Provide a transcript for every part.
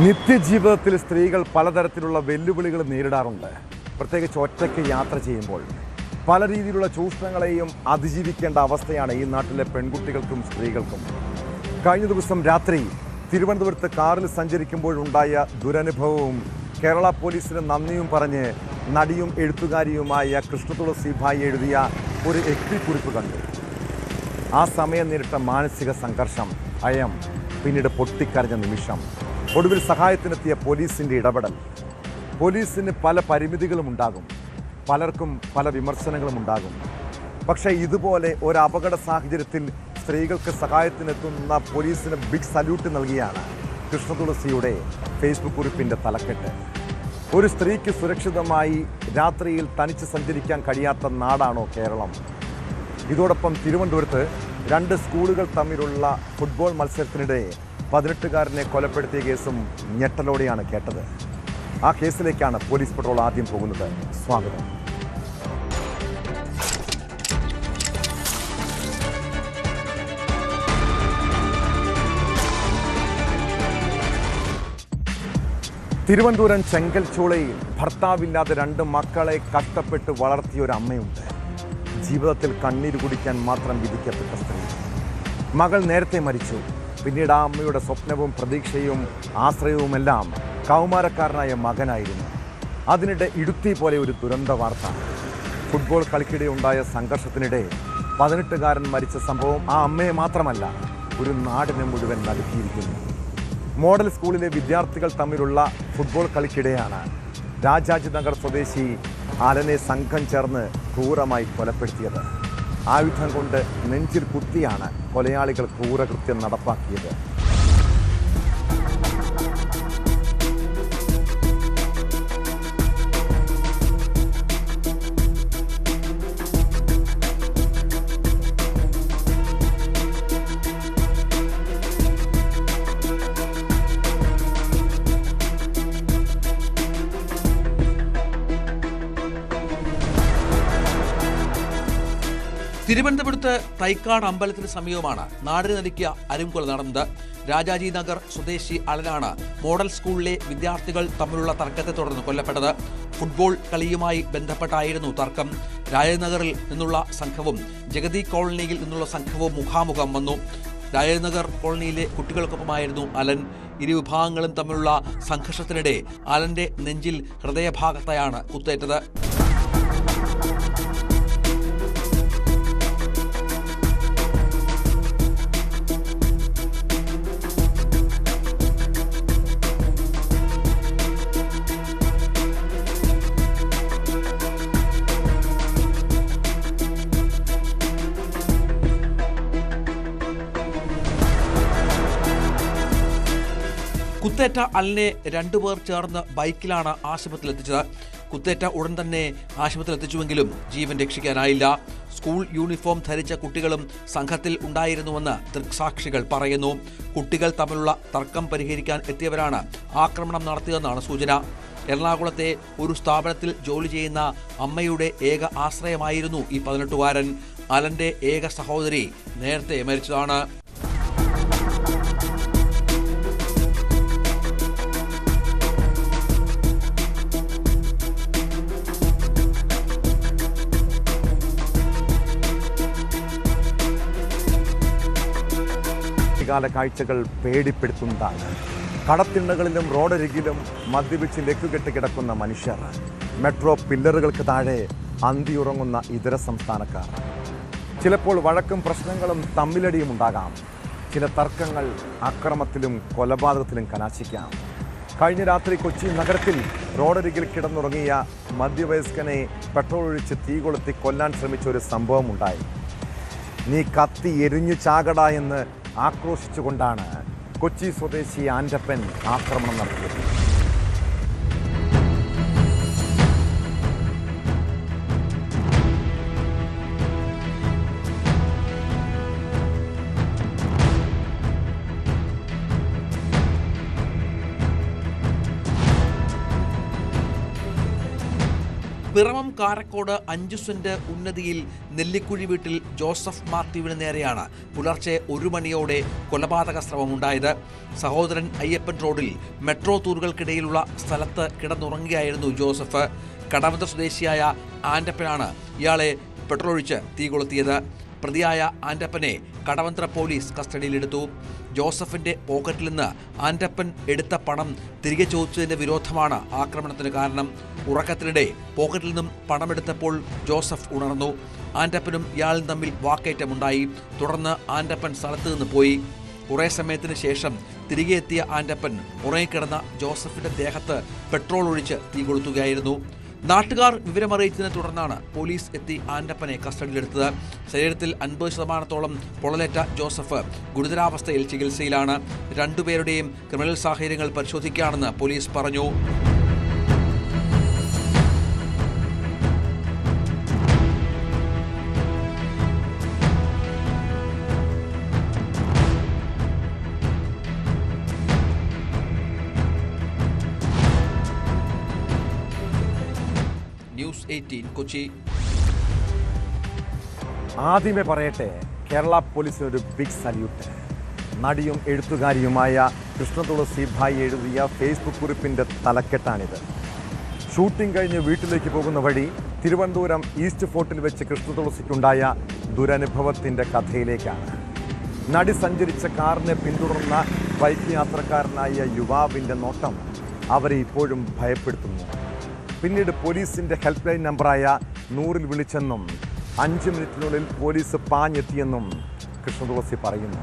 നിത്യജീവിതത്തിൽ സ്ത്രീകൾ പലതരത്തിലുള്ള വെല്ലുവിളികൾ നേരിടാറുണ്ട്. പ്രത്യേകിച്ച് ഒറ്റയ്ക്ക് യാത്ര ചെയ്യുമ്പോൾ പല രീതിയിലുള്ള ചൂഷണങ്ങളെയും അതിജീവിക്കേണ്ട അവസ്ഥയാണ് ഈ നാട്ടിലെ പെൺകുട്ടികൾക്കും സ്ത്രീകൾക്കും. കഴിഞ്ഞ ദിവസം രാത്രി തിരുവനന്തപുരത്ത് കാറിൽ സഞ്ചരിക്കുമ്പോഴുണ്ടായ ദുരനുഭവവും കേരള പോലീസിന് നന്ദിയും പറഞ്ഞ് നടിയും എഴുത്തുകാരിയുമായ കൃഷ്ണതുളസി ഭായി എഴുതിയ ഒരു എഴുത്തുകുറിപ്പ് കണ്ടു. ആ സമയം നേരിട്ട മാനസിക സംഘർഷം, ഭയം, പിന്നീട് പൊട്ടിക്കരഞ്ഞ നിമിഷം, ഒടുവിൽ സഹായത്തിനെത്തിയ പോലീസിൻ്റെ ഇടപെടൽ. പോലീസിന് പല പരിമിതികളും ഉണ്ടാകും, പലർക്കും പല വിമർശനങ്ങളും ഉണ്ടാകും. പക്ഷേ ഇതുപോലെ ഒരു അപകട സാഹചര്യത്തിൽ സ്ത്രീകൾക്ക് സഹായത്തിനെത്തുന്ന പോലീസിന് ബിഗ് സല്യൂട്ട് നൽകിയാണ് കൃഷ്ണതുളസിയുടെ ഫേസ്ബുക്ക് കുറിപ്പിൻ്റെ തലക്കെട്ട്. ഒരു സ്ത്രീക്ക് സുരക്ഷിതമായി രാത്രിയിൽ തനിച്ച് സഞ്ചരിക്കാൻ കഴിയാത്ത നാടാണോ കേരളം? ഇതോടൊപ്പം തിരുവനന്തപുരത്ത് 2 സ്കൂളുകൾ തമ്മിലുള്ള ഫുട്ബോൾ മത്സരത്തിനിടെ 18-കാരനെ കൊലപ്പെടുത്തിയ കേസും ഞെട്ടലോടെയാണ് കേട്ടത്. ആ കേസിലേക്കാണ് പോലീസ് പട്രോൾ ആദ്യം പോകുന്നത്. സ്വാഗതം. തിരുവനന്തപുരം ചെങ്കൽച്ചൂളയിൽ ഭർത്താവില്ലാതെ 2 മക്കളെ കഷ്ടപ്പെട്ട് വളർത്തിയ ഒരു അമ്മയുണ്ട്. ജീവിതത്തിൽ കണ്ണീര് കുടിക്കാൻ മാത്രം വിധിക്കപ്പെട്ട സ്ത്രീ. മകൾ നേരത്തെ മരിച്ചു. പിന്നീട് ആ അമ്മയുടെ സ്വപ്നവും പ്രതീക്ഷയും ആശ്രയവുമെല്ലാം കൗമാരക്കാരനായ മകനായിരുന്നു. അതിനിടെ ഇടുത്തി പോലെ ഒരു ദുരന്ത വാർത്ത. ഫുട്ബോൾ കളിക്കിടെ ഉണ്ടായ സംഘർഷത്തിനിടെ 18-കാരൻ മരിച്ച സംഭവം ആ അമ്മയെ മാത്രമല്ല, ഒരു നാടിനെ മുഴുവൻ നടുക്കിയിരിക്കുന്നു. മോഡൽ സ്കൂളിലെ വിദ്യാർത്ഥികൾ തമ്മിലുള്ള ഫുട്ബോൾ കളിക്കിടെയാണ് രാജാജി നഗർ സ്വദേശി അലനെ സംഘം ചേർന്ന് ക്രൂരമായി കൊലപ്പെടുത്തിയത്. ആയുധം കൊണ്ട് നെഞ്ചിൽ കുത്തിയാണ് കൊലയാളികൾ ക്രൂരകൃത്യം നടപ്പാക്കിയത്. തിരുവനന്തപുരത്ത് തൈക്കാട് അമ്പലത്തിന് സമീപമാണ് നാടിന് നടുക്കിയ അരുംകൊല നടന്നത്. രാജാജി നഗർ സ്വദേശി അലനാണ് മോഡൽ സ്കൂളിലെ വിദ്യാർത്ഥികൾ തമ്മിലുള്ള തർക്കത്തെ തുടർന്ന് കൊല്ലപ്പെട്ടത്. ഫുട്ബോൾ കളിയുമായി ബന്ധപ്പെട്ടായിരുന്നു തർക്കം. രാജനഗറിൽ നിന്നുള്ള സംഘവും ജഗതി കോളനിയിൽ നിന്നുള്ള സംഘവും മുഖാമുഖം വന്നു. രാജനഗർ കോളനിയിലെ കുട്ടികൾക്കൊപ്പമായിരുന്നു അലൻ. ഇരുവിഭാഗങ്ങളും തമ്മിലുള്ള സംഘർഷത്തിനിടെ അലന്റെ നെഞ്ചിൽ ഹൃദയഭാഗത്തായാണ് കുത്തേറ്റത്. കുത്തേറ്റ അലിനെ 2 പേർ ചേർന്ന് ബൈക്കിലാണ് ആശുപത്രിയിൽ എത്തിച്ചത്. കുത്തേറ്റ ഉടൻ തന്നെ ആശുപത്രിയിൽ എത്തിച്ചുവെങ്കിലും ജീവൻ രക്ഷിക്കാനായില്ല. സ്കൂൾ യൂണിഫോം ധരിച്ച കുട്ടികളും സംഘത്തിൽ ഉണ്ടായിരുന്നുവെന്ന് ദൃക്സാക്ഷികൾ പറയുന്നു. കുട്ടികൾ തമ്മിലുള്ള തർക്കം പരിഹരിക്കാൻ എത്തിയവരാണ് ആക്രമണം നടത്തിയതെന്നാണ് സൂചന. എറണാകുളത്തെ ഒരു സ്ഥാപനത്തിൽ ജോലി ചെയ്യുന്ന അമ്മയുടെ ഏക ആശ്രയമായിരുന്നു ഈ 18-കാരൻ. അലന്റെ ഏക സഹോദരി നേരത്തെ മരിച്ചതാണ്. കാല കാഴ്ചകൾ പേടിപ്പെടുത്തുന്നതാണ്. കടത്തിണ്ണകളിലും റോഡരികിലും മദ്യപിച്ച് ലക്കുകെട്ട് കിടക്കുന്ന മനുഷ്യർ, മെട്രോ പില്ലറുകൾക്ക് താഴെ അന്തിയുറങ്ങുന്ന ഇതര സംസ്ഥാനക്കാർ. ചിലപ്പോൾ വഴക്കും പ്രശ്നങ്ങളും തമ്മിലടിയും ഉണ്ടാകാം. ചില തർക്കങ്ങൾ അക്രമത്തിലും കൊലപാതകത്തിലും കലാശിക്കാം. കഴിഞ്ഞ രാത്രി കൊച്ചി നഗരത്തിൽ റോഡരികിൽ കിടന്നുറങ്ങിയ മധ്യവയസ്കനെ പെട്രോൾ ഒഴിച്ച് തീ കൊളുത്തി കൊല്ലാൻ ശ്രമിച്ച ഒരു സംഭവം ഉണ്ടായി. നീ കത്തി എരിഞ്ഞു ചാകട എന്ന് ആക്രോശിച്ചുകൊണ്ടാണ് കൊച്ചി സ്വദേശി ആൻ്റപ്പൻ ആക്രമണം നടത്തിയത്. പിറവം കാരക്കോട് 5 സെന്റ് ഉന്നതിയിൽ നെല്ലിക്കുഴി വീട്ടിൽ ജോസഫ് മാത്യുവിന് നേരെയാണ് പുലർച്ചെ 1 മണിയോടെ കൊലപാതക ശ്രമമുണ്ടായത്. സഹോദരൻ അയ്യപ്പൻ റോഡിൽ മെട്രോ തൂറുകൾക്കിടയിലുള്ള സ്ഥലത്ത് കിടന്നുറങ്ങുകയായിരുന്നു ജോസഫ്. കടവന്ത്ര സ്വദേശിയായ ആൻ്റപ്പനാണ് ഇയാളെ പെട്രോളൊഴിച്ച് തീ കൊളുത്തിയത്. പ്രതിയായ ആൻ്റപ്പനെ കടവന്ത്ര പോലീസ് കസ്റ്റഡിയിലെടുത്തു. ജോസഫിന്റെ പോക്കറ്റിൽ നിന്ന് ആൻ്റപ്പൻ എടുത്ത പണം തിരികെ ചോദിച്ചതിന്റെ വിരോധമാണ് ആക്രമണത്തിന് കാരണം. ഉറക്കത്തിനിടെ പോക്കറ്റിൽ നിന്നും പണമെടുത്തപ്പോൾ ജോസഫ് ഉണർന്നു. ആൻ്റപ്പനും ഇയാളും തമ്മിൽ വാക്കേറ്റമുണ്ടായി. തുടർന്ന് ആൻ്റപ്പൻ സ്ഥലത്ത് നിന്ന് പോയി. കുറേ സമയത്തിന് ശേഷം തിരികെ എത്തിയ ആൻ്റപ്പൻ ഉറങ്ങിക്കിടന്ന ജോസഫിന്റെ ദേഹത്ത് പെട്രോൾ ഒഴിച്ച് തീ കൊളുത്തുകയായിരുന്നു. നാട്ടുകാർ വിവരമറിയിച്ചതിനെ തുടർന്നാണ് പോലീസ് എത്തി ആൻ്റപ്പനെ കസ്റ്റഡിയിലെടുത്തത്. ശരീരത്തിൽ 50% പൊള്ളലേറ്റ ജോസഫ് ഗുരുതരാവസ്ഥയിൽ ചികിത്സയിലാണ്. രണ്ടുപേരുടെയും ക്രിമിനൽ സാഹചര്യങ്ങൾ പരിശോധിക്കുകയാണെന്ന് പോലീസ് പറഞ്ഞു. ന്യൂസ് 18 കൊച്ചി. ആദ്യമേ പറയട്ടെ, കേരള പോലീസിന് ഒരു ബിഗ് സല്യൂട്ട്. നടിയും എഴുത്തുകാരിയുമായ കൃഷ്ണതുളസി ഭായ് എഴുതിയ ഫേസ്ബുക്ക് കുറിപ്പിൻ്റെ തലക്കെട്ടാണിത്. ഷൂട്ടിംഗ് കഴിഞ്ഞ് വീട്ടിലേക്ക് പോകുന്ന വഴി തിരുവനന്തപുരം ഈസ്റ്റ് ഫോർട്ടിൽ വെച്ച് കൃഷ്ണതുളസിക്കുണ്ടായ ദുരനുഭവത്തിൻ്റെ കഥയിലേക്കാണ്. നടി സഞ്ചരിച്ച കാറിനെ പിന്തുടർന്ന ബൈക്ക് യാത്രക്കാരനായ യുവാവിൻ്റെ നോട്ടം അവരെ ഇപ്പോഴും ഭയപ്പെടുത്തുന്നു. പിന്നീട് പോലീസിൻ്റെ ഹെൽപ്പ് ലൈൻ നമ്പറായ 100-ൽ വിളിച്ചെന്നും 5 മിനിറ്റിനുള്ളിൽ പോലീസ് പാഞ്ഞെത്തിയെന്നും കൃഷ്ണതുളസി പറയുന്നു.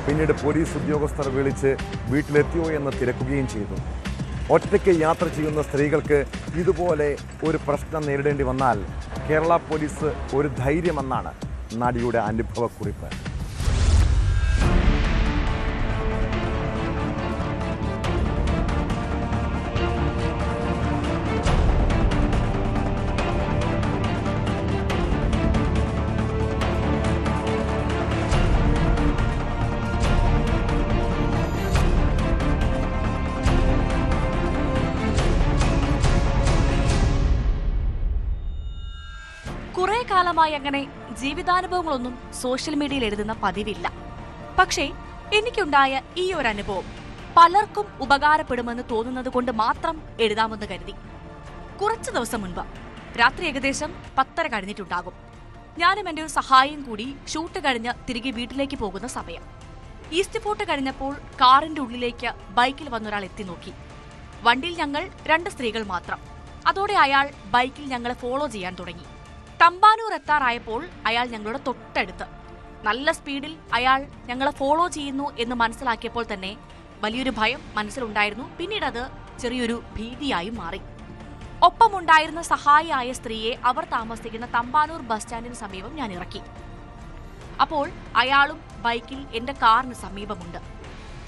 പിന്നീട് പോലീസ് ഉദ്യോഗസ്ഥർ വിളിച്ച് വീട്ടിലെത്തിയോ എന്ന് തിരക്കുകയും ചെയ്തു. ഒറ്റയ്ക്ക് യാത്ര ചെയ്യുന്ന സ്ത്രീകൾക്ക് ഇതുപോലെ ഒരു പ്രശ്നം നേരിടേണ്ടി വന്നാൽ കേരള പോലീസ് ഒരു ധൈര്യമെന്നാണ് നടിയുടെ അനുഭവക്കുറിപ്പ്. കുറെ കാലമായി അങ്ങനെ ജീവിതാനുഭവങ്ങളൊന്നും സോഷ്യൽ മീഡിയയിൽ എഴുതുന്ന പതിവില്ല. പക്ഷേ എനിക്കുണ്ടായ ഈ ഒരു അനുഭവം പലർക്കും ഉപകാരപ്പെടുമെന്ന് തോന്നുന്നത് കൊണ്ട് മാത്രം എഴുതാമെന്ന് കരുതി. കുറച്ചു ദിവസം മുൻപ് രാത്രി ഏകദേശം 10:30 കഴിഞ്ഞിട്ടുണ്ടാകും. ഞാനും എൻ്റെ ഒരു സഹായിയും കൂടി ഷൂട്ട് കഴിഞ്ഞ് തിരികെ വീട്ടിലേക്ക് പോകുന്ന സമയം. ഈസ്റ്റ് ഫോർട്ട് കഴിഞ്ഞപ്പോൾ കാറിന്റെ ഉള്ളിലേക്ക് ബൈക്കിൽ വന്നൊരാൾ എത്തി നോക്കി. വണ്ടിയിൽ ഞങ്ങൾ 2 സ്ത്രീകൾ മാത്രം. അതോടെ അയാൾ ബൈക്കിൽ ഞങ്ങളെ ഫോളോ ചെയ്യാൻ തുടങ്ങി. തമ്പാനൂർ എത്താറായപ്പോൾ അയാൾ ഞങ്ങളുടെ തൊട്ടടുത്ത്. നല്ല സ്പീഡിൽ അയാൾ ഞങ്ങളെ ഫോളോ ചെയ്യുന്നു എന്ന് മനസ്സിലാക്കിയപ്പോൾ തന്നെ വലിയൊരു ഭയം മനസ്സിലുണ്ടായിരുന്നു. പിന്നീട് അത് ചെറിയൊരു ഭീതിയായി മാറി. ഒപ്പമുണ്ടായിരുന്ന സഹായിയായ സ്ത്രീയെ അവർ താമസിക്കുന്ന തമ്പാനൂർ ബസ് സ്റ്റാൻഡിന് സമീപം ഞാൻ ഇറക്കി. അപ്പോൾ അയാളും ബൈക്കിൽ എൻ്റെ കാറിന് സമീപമുണ്ട്.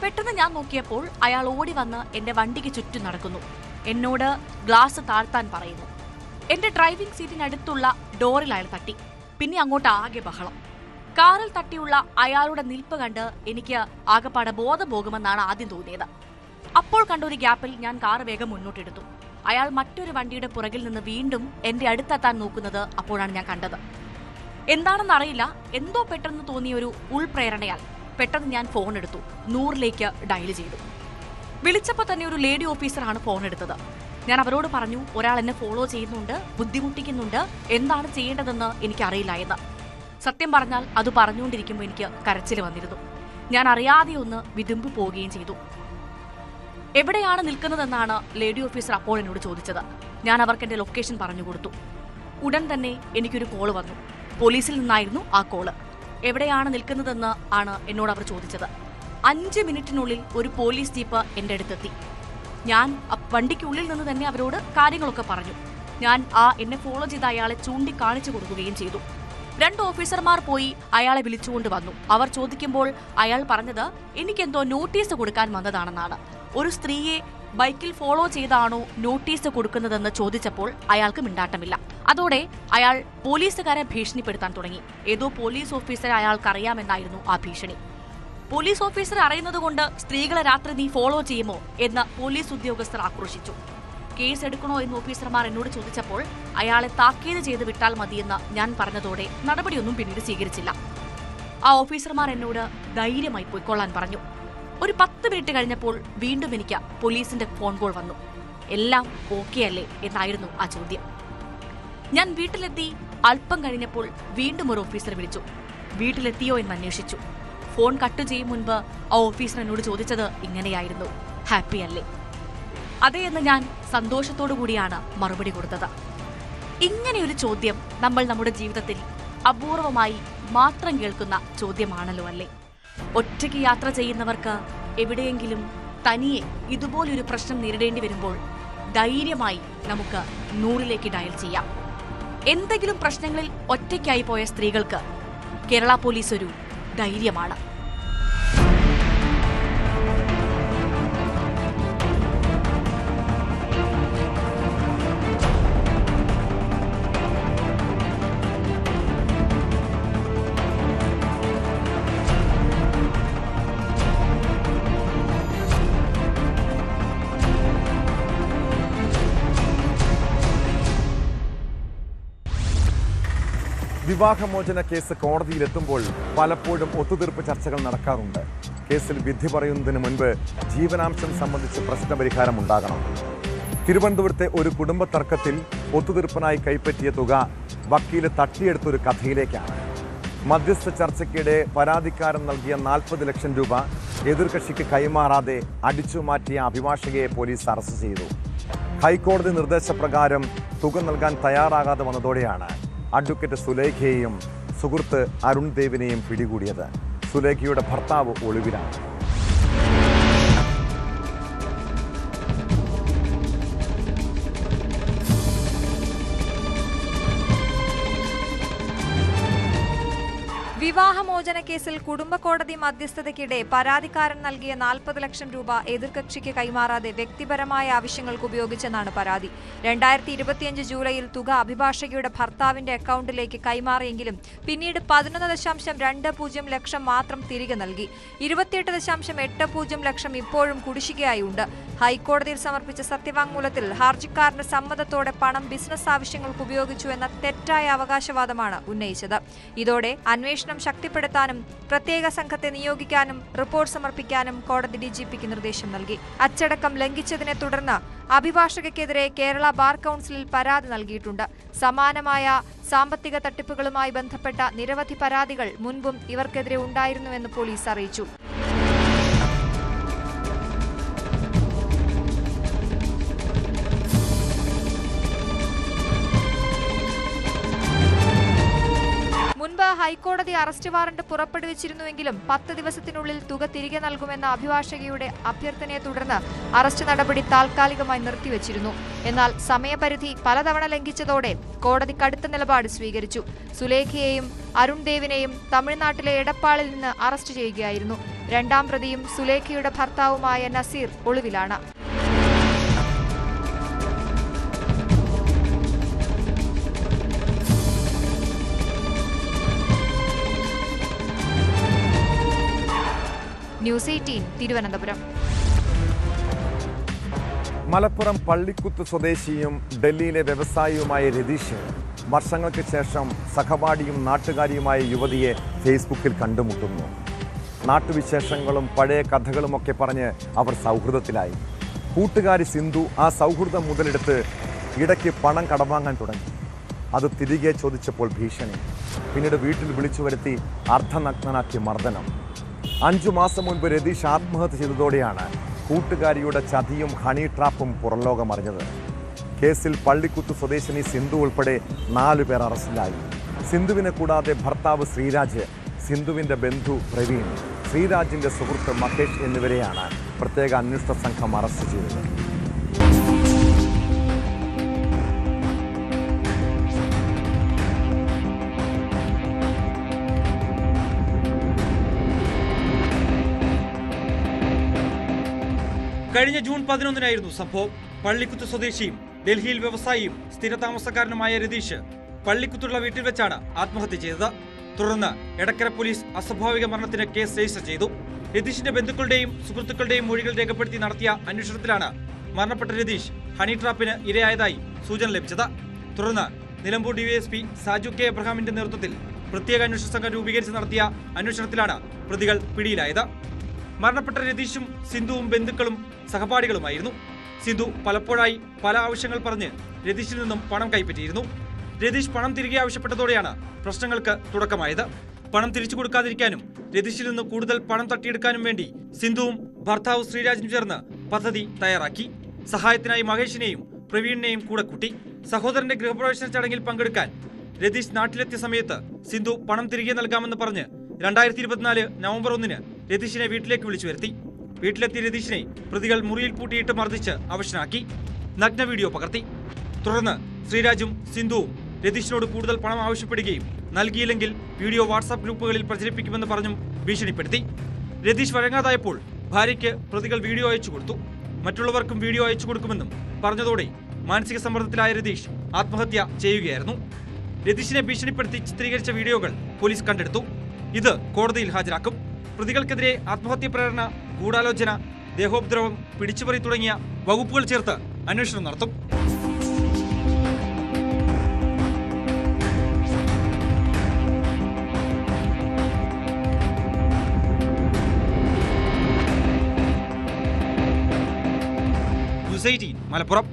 പെട്ടെന്ന് ഞാൻ നോക്കിയപ്പോൾ അയാൾ ഓടി വന്ന് എൻ്റെ വണ്ടിക്ക് ചുറ്റും നടക്കുന്നു. എന്നോട് ഗ്ലാസ് താഴ്ത്താൻ പറയുന്നു. എന്റെ ഡ്രൈവിംഗ് സീറ്റിനടുത്തുള്ള ഡോറിൽ അയാൾ തട്ടി. പിന്നെ അങ്ങോട്ട് ആകെ ബഹളം. കാറിൽ തട്ടിയുള്ള അയാളുടെ നിൽപ്പ് കണ്ട് എനിക്ക് ആകെപ്പാടെ ബോധം പോകുമെന്നാണ് ആദ്യം തോന്നിയത്. അപ്പോൾ കണ്ട ഒരു ഗ്യാപ്പിൽ ഞാൻ കാർ വേഗം മുന്നോട്ടെടുത്തു. അയാൾ മറ്റൊരു വണ്ടിയുടെ പുറകിൽ നിന്ന് വീണ്ടും എന്റെ അടുത്തെത്താൻ നോക്കുന്നത് അപ്പോഴാണ് ഞാൻ കണ്ടത്. എന്താണെന്നറിയില്ല, എന്തോ പെട്ടെന്ന് തോന്നിയ ഒരു ഉൾപ്രേരണയാൽ പെട്ടെന്ന് ഞാൻ ഫോൺ എടുത്തു. 100-ലേക്ക് ഡയൽ ചെയ്തു. വിളിച്ചപ്പോൾ തന്നെ ഒരു ലേഡി ഓഫീസറാണ് ഫോൺ എടുത്തത്. ഞാൻ അവരോട് പറഞ്ഞു, ഒരാൾ എന്നെ ഫോളോ ചെയ്യുന്നുണ്ട്, ബുദ്ധിമുട്ടിക്കുന്നുണ്ട്, എന്താണ് ചെയ്യേണ്ടതെന്ന് എനിക്കറിയില്ല എന്ന്. സത്യം പറഞ്ഞാൽ അത് പറഞ്ഞുകൊണ്ടിരിക്കുമ്പോൾ എനിക്ക് കരച്ചിൽ വന്നിരുന്നു. ഞാൻ അറിയാതെ ഒന്ന് വിതുമ്പി പോവുകയും ചെയ്തു. എവിടെയാണ് നിൽക്കുന്നതെന്നാണ് ലേഡി ഓഫീസർ അപ്പോൾ എന്നോട് ചോദിച്ചത്. ഞാൻ അവർക്ക് എൻ്റെ ലൊക്കേഷൻ പറഞ്ഞു കൊടുത്തു. ഉടൻ തന്നെ എനിക്കൊരു കോള് വന്നു. പോലീസിൽ നിന്നായിരുന്നു ആ കോള്. എവിടെയാണ് നിൽക്കുന്നതെന്ന് ആണ് എന്നോട് അവർ ചോദിച്ചത്. 5 മിനിറ്റിനുള്ളിൽ ഒരു പോലീസ് ജീപ്പ് എൻ്റെ അടുത്തെത്തി. ഞാൻ വണ്ടിക്കുള്ളിൽ നിന്ന് തന്നെ അവരോട് കാര്യങ്ങളൊക്കെ പറഞ്ഞു. ഞാൻ എന്നെ ഫോളോ ചെയ്ത അയാളെ ചൂണ്ടിക്കാണിച്ചു കൊടുക്കുകയും ചെയ്തു. 2 ഓഫീസർമാർ പോയി അയാളെ വിളിച്ചുകൊണ്ട് വന്നു. അവർ ചോദിക്കുമ്പോൾ അയാൾ പറഞ്ഞത് എനിക്കെന്തോ നോട്ടീസ് കൊടുക്കാൻ വന്നതാണെന്നാണ്. ഒരു സ്ത്രീയെ ബൈക്കിൽ ഫോളോ ചെയ്താണോ നോട്ടീസ് കൊടുക്കുന്നതെന്ന് ചോദിച്ചപ്പോൾ അയാൾക്ക് മിണ്ടാട്ടമില്ല. അതോടെ അയാൾ പോലീസുകാരെ ഭീഷണിപ്പെടുത്താൻ തുടങ്ങി. ഏതോ പോലീസ് ഓഫീസറെ അയാൾക്കറിയാമെന്നായിരുന്നു ആ ഭീഷണി. പോലീസ് ഓഫീസറെ അറിയുന്നത് കൊണ്ട് സ്ത്രീകളെ രാത്രി നീ ഫോളോ ചെയ്യുമോ എന്ന് പോലീസ് ഉദ്യോഗസ്ഥർ ആക്രോശിച്ചു. കേസ് എടുക്കണോ എന്ന് ഓഫീസർമാർ എന്നോട് ചോദിച്ചപ്പോൾ അയാളെ താക്കീത് ചെയ്ത് വിട്ടാൽ മതിയെന്ന് ഞാൻ പറഞ്ഞതോടെ നടപടിയൊന്നും പിന്നീട് സ്വീകരിച്ചില്ല. ആ ഓഫീസർമാർ എന്നോട് ധൈര്യമായി പോയിക്കൊള്ളാൻ പറഞ്ഞു. ഒരു 10 മിനിറ്റ് കഴിഞ്ഞപ്പോൾ വീണ്ടും എനിക്ക് പോലീസിന്റെ ഫോൺ കോൾ വന്നു. എല്ലാം ഓക്കെ അല്ലേ എന്നായിരുന്നു ആ ചോദ്യം. ഞാൻ വീട്ടിലെത്തി അല്പം കഴിഞ്ഞപ്പോൾ വീണ്ടും ഒരു ഓഫീസർ വിളിച്ചു. വീട്ടിലെത്തിയോ എന്ന് അന്വേഷിച്ചു. ഫോൺ കട്ട് ചെയ്യും മുൻപ് ആ ഓഫീസർ എന്നോട് ചോദിച്ചത് ഇങ്ങനെയായിരുന്നു: ഹാപ്പി അല്ലേ? അതെ എന്ന് ഞാൻ സന്തോഷത്തോടു കൂടിയാണ് മറുപടി കൊടുത്തത്. ഇങ്ങനെയൊരു ചോദ്യം നമ്മൾ നമ്മുടെ ജീവിതത്തിൽ അപൂർവമായി മാത്രം കേൾക്കുന്ന ചോദ്യമാണല്ലോ അല്ലേ? ഒറ്റയ്ക്ക് യാത്ര ചെയ്യുന്നവർക്ക് എവിടെയെങ്കിലും തനിയെ ഇതുപോലൊരു പ്രശ്നം നേരിടേണ്ടി വരുമ്പോൾ ധൈര്യമായി നമുക്ക് 100ലേക്ക് ഡയൽ ചെയ്യാം. എന്തെങ്കിലും പ്രശ്നങ്ങളിൽ ഒറ്റയ്ക്കായി പോയ സ്ത്രീകൾക്ക് കേരള പോലീസ് ഒരു ധൈര്യമാണ്. വിവാഹമോചന കേസ് കോടതിയിലെത്തുമ്പോൾ പലപ്പോഴും ഒത്തുതീർപ്പ് ചർച്ചകൾ നടക്കാറുണ്ട്. കേസിൽ വിധി പറയുന്നതിന് മുൻപ് ജീവനാംശം സംബന്ധിച്ച് പ്രശ്നപരിഹാരം ഉണ്ടാകണം. തിരുവനന്തപുരത്തെ ഒരു കുടുംബ തർക്കത്തിൽ ഒത്തുതീർപ്പിനായി കൈപ്പറ്റിയ തുക വക്കീല് തട്ടിയെടുത്തൊരു കഥയിലേക്കാണ്. മധ്യസ്ഥ ചർച്ചയ്ക്കിടെ പരാതിക്കാരൻ നൽകിയ 40 ലക്ഷം രൂപ എതിർകക്ഷിക്ക് കൈമാറാതെ അടിച്ചുമാറ്റിയ അഭിഭാഷകയെ പോലീസ് അറസ്റ്റ് ചെയ്തു. ഹൈക്കോടതി നിർദ്ദേശപ്രകാരം തുക നൽകാൻ തയ്യാറാകാതെ വന്നതോടെയാണ് അഡ്വക്കേറ്റ് സുലേഖയെയും സുഹൃത്ത് അരുൺ ദേവിനെയും പിടികൂടിയത്. സുലേഖയുടെ ഭർത്താവ് ഒളിവിലാണ്. വിവാഹമോചന കേസിൽ കുടുംബ കോടതി മധ്യസ്ഥതയ്ക്കിടെ പരാതിക്കാരൻ നൽകിയ 40 ലക്ഷം രൂപ എതിർകക്ഷിക്ക് കൈമാറാതെ വ്യക്തിപരമായ ആവശ്യങ്ങൾക്ക് ഉപയോഗിച്ചെന്നാണ് പരാതി. 2025 ജൂലൈയിൽ തുക അഭിഭാഷകയുടെ ഭർത്താവിന്റെ അക്കൗണ്ടിലേക്ക് കൈമാറിയെങ്കിലും പിന്നീട് 11.20 ലക്ഷം മാത്രം തിരികെ നൽകി. 28.80 ലക്ഷം ഇപ്പോഴും കുടിശ്ശികയായി ഉണ്ട്. ഹൈക്കോടതിയിൽ സമർപ്പിച്ച സത്യവാങ്മൂലത്തിൽ ഹർജിക്കാരന്റെ സമ്മതത്തോടെ പണം ബിസിനസ് ആവശ്യങ്ങൾക്ക് ഉപയോഗിച്ചു എന്ന തെറ്റായ അവകാശവാദമാണ് ഉന്നയിച്ചത്. ഇതോടെ അന്വേഷണം ശക്തിപ്പെടുത്താനും പ്രത്യേക സംഘത്തെ നിയോഗിക്കാനും റിപ്പോർട്ട് സമർപ്പിക്കാനും കോടതി ഡിജിപിക്ക് നിർദ്ദേശം നൽകി. അച്ചടക്കം ലംഘിച്ചതിനെ തുടർന്ന് അഭിഭാഷകയ്ക്കെതിരെ കേരള ബാർ കൗൺസിലിൽ പരാതി നൽകിയിട്ടുണ്ട്. സമാനമായ സാമ്പത്തിക തട്ടിപ്പുകളുമായി ബന്ധപ്പെട്ട നിരവധി പരാതികൾ മുൻപും ഇവർക്കെതിരെ ഉണ്ടായിരുന്നുവെന്ന് പോലീസ് അറിയിച്ചു. മുൻപ് ഹൈക്കോടതി അറസ്റ്റ് വാറന്റ് പുറപ്പെടുവിച്ചിരുന്നുവെങ്കിലും 10 ദിവസത്തിനുള്ളിൽ തുക തിരികെ നൽകുമെന്ന അഭിഭാഷകയുടെ അഭ്യർത്ഥനയെ തുടർന്ന് അറസ്റ്റ് നടപടി താൽക്കാലികമായി നിർത്തിവച്ചിരുന്നു. എന്നാൽ സമയപരിധി പലതവണ ലംഘിച്ചതോടെ കോടതി കടുത്ത നിലപാട് സ്വീകരിച്ചു. സുലേഖയെയും അരുൺ ദേവിനെയും തമിഴ്നാട്ടിലെ എടപ്പാളിൽ നിന്ന് അറസ്റ്റ് ചെയ്യുകയായിരുന്നു. 2ാം പ്രതിയും സുലേഖയുടെ ഭർത്താവുമായ നസീർ ഒളിവിലാണ്. ന്യൂസ് 18 തിരുവനന്തപുരം. മലപ്പുറം പള്ളിക്കുത്ത് സ്വദേശിയും ഡൽഹിയിലെ വ്യവസായിയുമായ രതീഷ് വർഷങ്ങൾക്ക് ശേഷം സഹപാഠിയും നാട്ടുകാരിയുമായ യുവതിയെ ഫേസ്ബുക്കിൽ കണ്ടുമുട്ടുന്നു. നാട്ടുവിശേഷങ്ങളും പഴയ കഥകളുമൊക്കെ പറഞ്ഞ് അവർ സൗഹൃദത്തിലായി. കൂട്ടുകാരി സിന്ധു ആ സൗഹൃദം മുതലെടുത്ത് ഇടയ്ക്ക് പണം കടവാങ്ങാൻ തുടങ്ങി. അത് തിരികെ ചോദിച്ചപ്പോൾ ഭീഷണി. പിന്നീട് വീട്ടിൽ വിളിച്ചു വരുത്തി അർദ്ധനഗ്നനാക്കി മർദ്ദനം. 5 മാസം മുൻപ് രതീഷ് ആത്മഹത്യ ചെയ്തതോടെയാണ് കൂട്ടുകാരിയുടെ ചതിയും ഹണി ട്രാപ്പും പുറംലോകമറിഞ്ഞത്. കേസിൽ പള്ളിക്കുത്ത് സ്വദേശിനി സിന്ധു ഉൾപ്പെടെ 4 പേർ അറസ്റ്റിലായി. സിന്ധുവിനെ കൂടാതെ ഭർത്താവ് ശ്രീരാജ്, സിന്ധുവിൻ്റെ ബന്ധു പ്രവീൺ, ശ്രീരാജിൻ്റെ സുഹൃത്ത് മഹേഷ് എന്നിവരെയാണ് പ്രത്യേക അന്വേഷണ സംഘം അറസ്റ്റ് ചെയ്തത്. കഴിഞ്ഞ ജൂൺ 11-നായിരുന്നു സംഭവം. പള്ളിക്കുത്ത് സ്വദേശിയും ഡൽഹിയിൽ വ്യവസായിയും സ്ഥിരതാമസക്കാരനുമായ രതീഷ് പള്ളിക്കുത്തുള്ള വീട്ടിൽ വെച്ചാണ് ആത്മഹത്യ ചെയ്തത്. തുടർന്ന് എടക്കര പോലീസ് അസ്വാഭാവിക മരണത്തിന് കേസ് രജിസ്റ്റർ ചെയ്തു. രതീഷിന്റെ ബന്ധുക്കളുടെയും സുഹൃത്തുക്കളുടെയും മൊഴികൾ രേഖപ്പെടുത്തി നടത്തിയ അന്വേഷണത്തിലാണ് മരണപ്പെട്ട രതീഷ് ഹണി ട്രാപ്പിന് ഇരയായതായി സൂചന ലഭിച്ചത്. തുടർന്ന് നിലമ്പൂർ ഡിവൈഎസ്പി സാജു കെ എബ്രഹാമിന്റെ നേതൃത്വത്തിൽ പ്രത്യേക അന്വേഷണ സംഘം രൂപീകരിച്ച് നടത്തിയ അന്വേഷണത്തിലാണ് പ്രതികൾ പിടിയിലായത്. മരണപ്പെട്ട രതീഷും സിന്ധുവും ബന്ധുക്കളും സഹപാഠികളുമായിരുന്നു. സിന്ധു പലപ്പോഴായി പല ആവശ്യങ്ങൾ പറഞ്ഞ് രതീഷിൽ നിന്നും പണം കൈപ്പറ്റിയിരുന്നു. രതീഷ് പണം തിരികെ ആവശ്യപ്പെട്ടതോടെയാണ് പ്രശ്നങ്ങൾക്ക് തുടക്കമായത്. പണം തിരിച്ചു കൊടുക്കാതിരിക്കാനും രതീഷിൽ നിന്ന് കൂടുതൽ പണം തട്ടിയെടുക്കാനും വേണ്ടി സിന്ധുവും ഭർത്താവ് ശ്രീരാജും ചേർന്ന് പദ്ധതി തയ്യാറാക്കി. സഹായത്തിനായി മഹേഷിനെയും പ്രവീണിനെയും കൂടെ കൂട്ടി. സഹോദരന്റെ ഗൃഹപ്രവേശന ചടങ്ങിൽ പങ്കെടുക്കാൻ രതീഷ് നാട്ടിലെത്തിയ സമയത്ത് സിന്ധു പണം തിരികെ നൽകാമെന്ന് പറഞ്ഞ് 2024 നവംബർ 1 രതീഷിനെ വീട്ടിലേക്ക് വിളിച്ചു വരുത്തി. വീട്ടിലെത്തിയ രതീഷിനെ പ്രതികൾ മുറിയിൽ പൂട്ടിയിട്ട് മർദ്ദിച്ച് അവശനാക്കി. നഗ്ന വീഡിയോ പകർത്തി. തുടർന്ന് ശ്രീരാജും സിന്ധുവും രതീഷിനോട് കൂടുതൽ പണം ആവശ്യപ്പെടുകയും നൽകിയില്ലെങ്കിൽ വീഡിയോ വാട്സാപ്പ് ഗ്രൂപ്പുകളിൽ പ്രചരിപ്പിക്കുമെന്ന് പറഞ്ഞും ഭീഷണിപ്പെടുത്തി. രതീഷ് വഴങ്ങാതായപ്പോൾ ഭാര്യയ്ക്ക് പ്രതികൾ വീഡിയോ അയച്ചു കൊടുത്തു. മറ്റുള്ളവർക്കും വീഡിയോ അയച്ചു കൊടുക്കുമെന്നും പറഞ്ഞതോടെ മാനസിക സമ്മർദ്ദത്തിലായ രതീഷ് ആത്മഹത്യ ചെയ്യുകയായിരുന്നു. രതീഷിനെ ഭീഷണിപ്പെടുത്തി ചിത്രീകരിച്ച വീഡിയോകൾ പോലീസ് കണ്ടെടുത്തു. ഇത് കോടതിയിൽ ഹാജരാക്കും. പ്രതികൾക്കെതിരെ ആത്മഹത്യ പ്രേരണ, ഗൂഢാലോചന, ദേഹോപദ്രവം, പിടിച്ചുപറി തുടങ്ങിയ വകുപ്പുകൾ ചേർത്ത് അന്വേഷണം നടത്തും. മലപ്പുറം.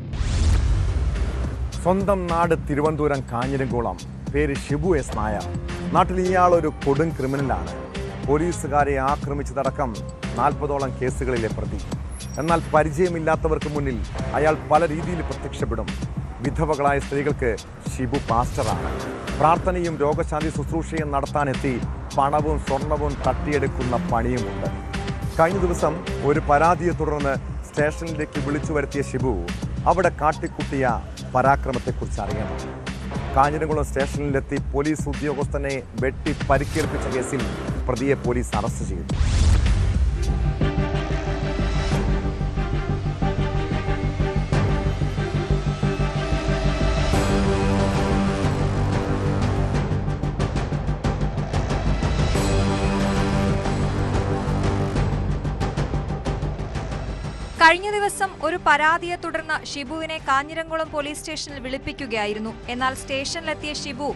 സ്വന്തം നാട് തിരുവനന്തപുരം കാഞ്ഞിരംകുളം. പേര് ഷിബു എസ് നായർ. നാട്ടിൽ ഇയാളൊരു കൊടും ക്രിമിനലാണ്. പോലീസുകാരെ ആക്രമിച്ചതടക്കം 40ഓളം കേസുകളിലെ പ്രതി. എന്നാൽ പരിചയമില്ലാത്തവർക്ക് മുന്നിൽ അയാൾ പല രീതിയിൽ പ്രത്യക്ഷപ്പെടും. വിധവകളായ സ്ത്രീകൾക്ക് ഷിബു പാസ്റ്ററാണ്. പ്രാർത്ഥനയും രോഗശാന്തി ശുശ്രൂഷയും നടത്താനെത്തി പണവും സ്വർണവും തട്ടിയെടുക്കുന്ന പണിയുമുണ്ട്. കഴിഞ്ഞ ദിവസം ഒരു പരാതിയെ തുടർന്ന് സ്റ്റേഷനിലേക്ക് വിളിച്ചു വരുത്തിയ ഷിബു അവിടെ കാട്ടിക്കുട്ടിയ പരാക്രമത്തെക്കുറിച്ച് അറിയണം. കാഞ്ഞിരംകുളം സ്റ്റേഷനിലെത്തി പോലീസ് ഉദ്യോഗസ്ഥനെ വെട്ടി പരിക്കേൽപ്പിച്ച കേസിൽ പ്രതിയെ പോലീസ് അറസ്റ്റ് ചെയ്തു. കഴിഞ്ഞ ദിവസം ഒരു പരാതിയെ തുടർന്ന് ഷിബുവിനെ കാഞ്ഞിരംകുളം പോലീസ് സ്റ്റേഷനിൽ വിളിപ്പിക്കുകയായിരുന്നു. എന്നാൽ സ്റ്റേഷനിലെത്തിയ ഷിബു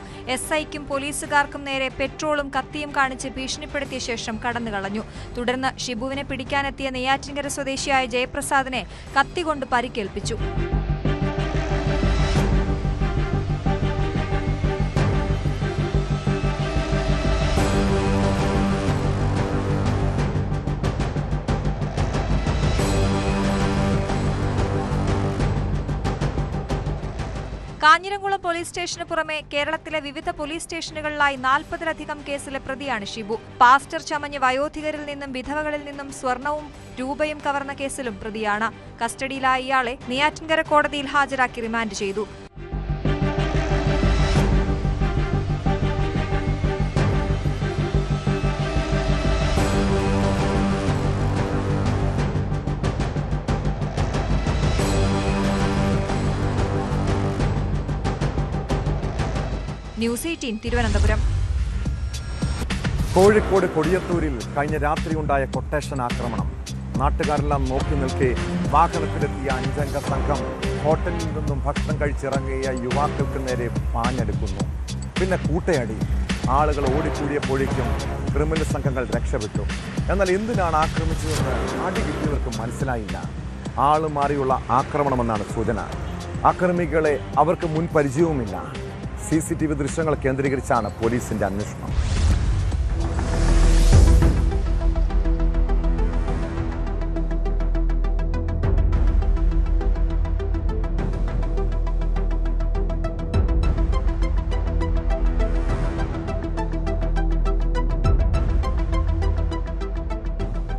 SIക്കും പോലീസുകാർക്കും നേരെ പെട്രോളും കത്തിയും കാണിച്ച് ഭീഷണിപ്പെടുത്തിയ ശേഷം കടന്നുകളഞ്ഞു. തുടർന്ന് ഷിബുവിനെ പിടിക്കാനെത്തിയ നെയ്യാറ്റിൻകര സ്വദേശിയായ ജയപ്രസാദിനെ കത്തികൊണ്ട് പരിക്കേൽപ്പിച്ചു. കാഞ്ഞിരംകുളം പോലീസ് സ്റ്റേഷന് പുറമെ കേരളത്തിലെ വിവിധ പോലീസ് സ്റ്റേഷനുകളിലായി 40ലധികം കേസിലെ പ്രതിയാണ് ഷിബു. പാസ്റ്റർ ചമഞ്ഞ് വയോധികരിൽ നിന്നും വിധവകളിൽ നിന്നും സ്വർണവും രൂപയും കവർന്ന കേസിലും പ്രതിയാണ്. കസ്റ്റഡിയിലായ ഇയാളെ നെയ്യാറ്റിൻകര കോടതിയിൽ ഹാജരാക്കി റിമാൻഡ് ചെയ്തു. ന്യൂസ് 18 തിരുവനന്തപുരം. കോഴിക്കോട് കൊടിയത്തൂരിൽ കഴിഞ്ഞ രാത്രിയുണ്ടായ കൊട്ടേഷൻ ആക്രമണം. നാട്ടുകാരെല്ലാം നോക്കി നിൽക്കെ വാഹനത്തിലെത്തിയ 5 അംഗ സംഘം ഹോട്ടലിൽ നിന്നും ഭക്ഷണം കഴിച്ചിറങ്ങിയ യുവാക്കൾക്ക് നേരെ പാഞ്ഞെടുക്കുന്നു. പിന്നെ കൂട്ടയടി. ആളുകൾ ഓടിക്കൂടിയപ്പോഴേക്കും ക്രിമിനൽ സംഘങ്ങൾ രക്ഷപ്പെട്ടു. എന്നാൽ എന്തിനാണ് ആക്രമിച്ചതെന്ന് അടി കിട്ടിയവർക്ക് മനസ്സിലായില്ല. ആളുമാറിയുള്ള ആക്രമണമെന്നാണ് സൂചന. ആക്രമികളെ അവർക്ക് മുൻ പരിചയവുമില്ല. CCTV ദൃശ്യങ്ങൾ കേന്ദ്രീകരിച്ചാണ് പോലീസിന്റെ അന്വേഷണം.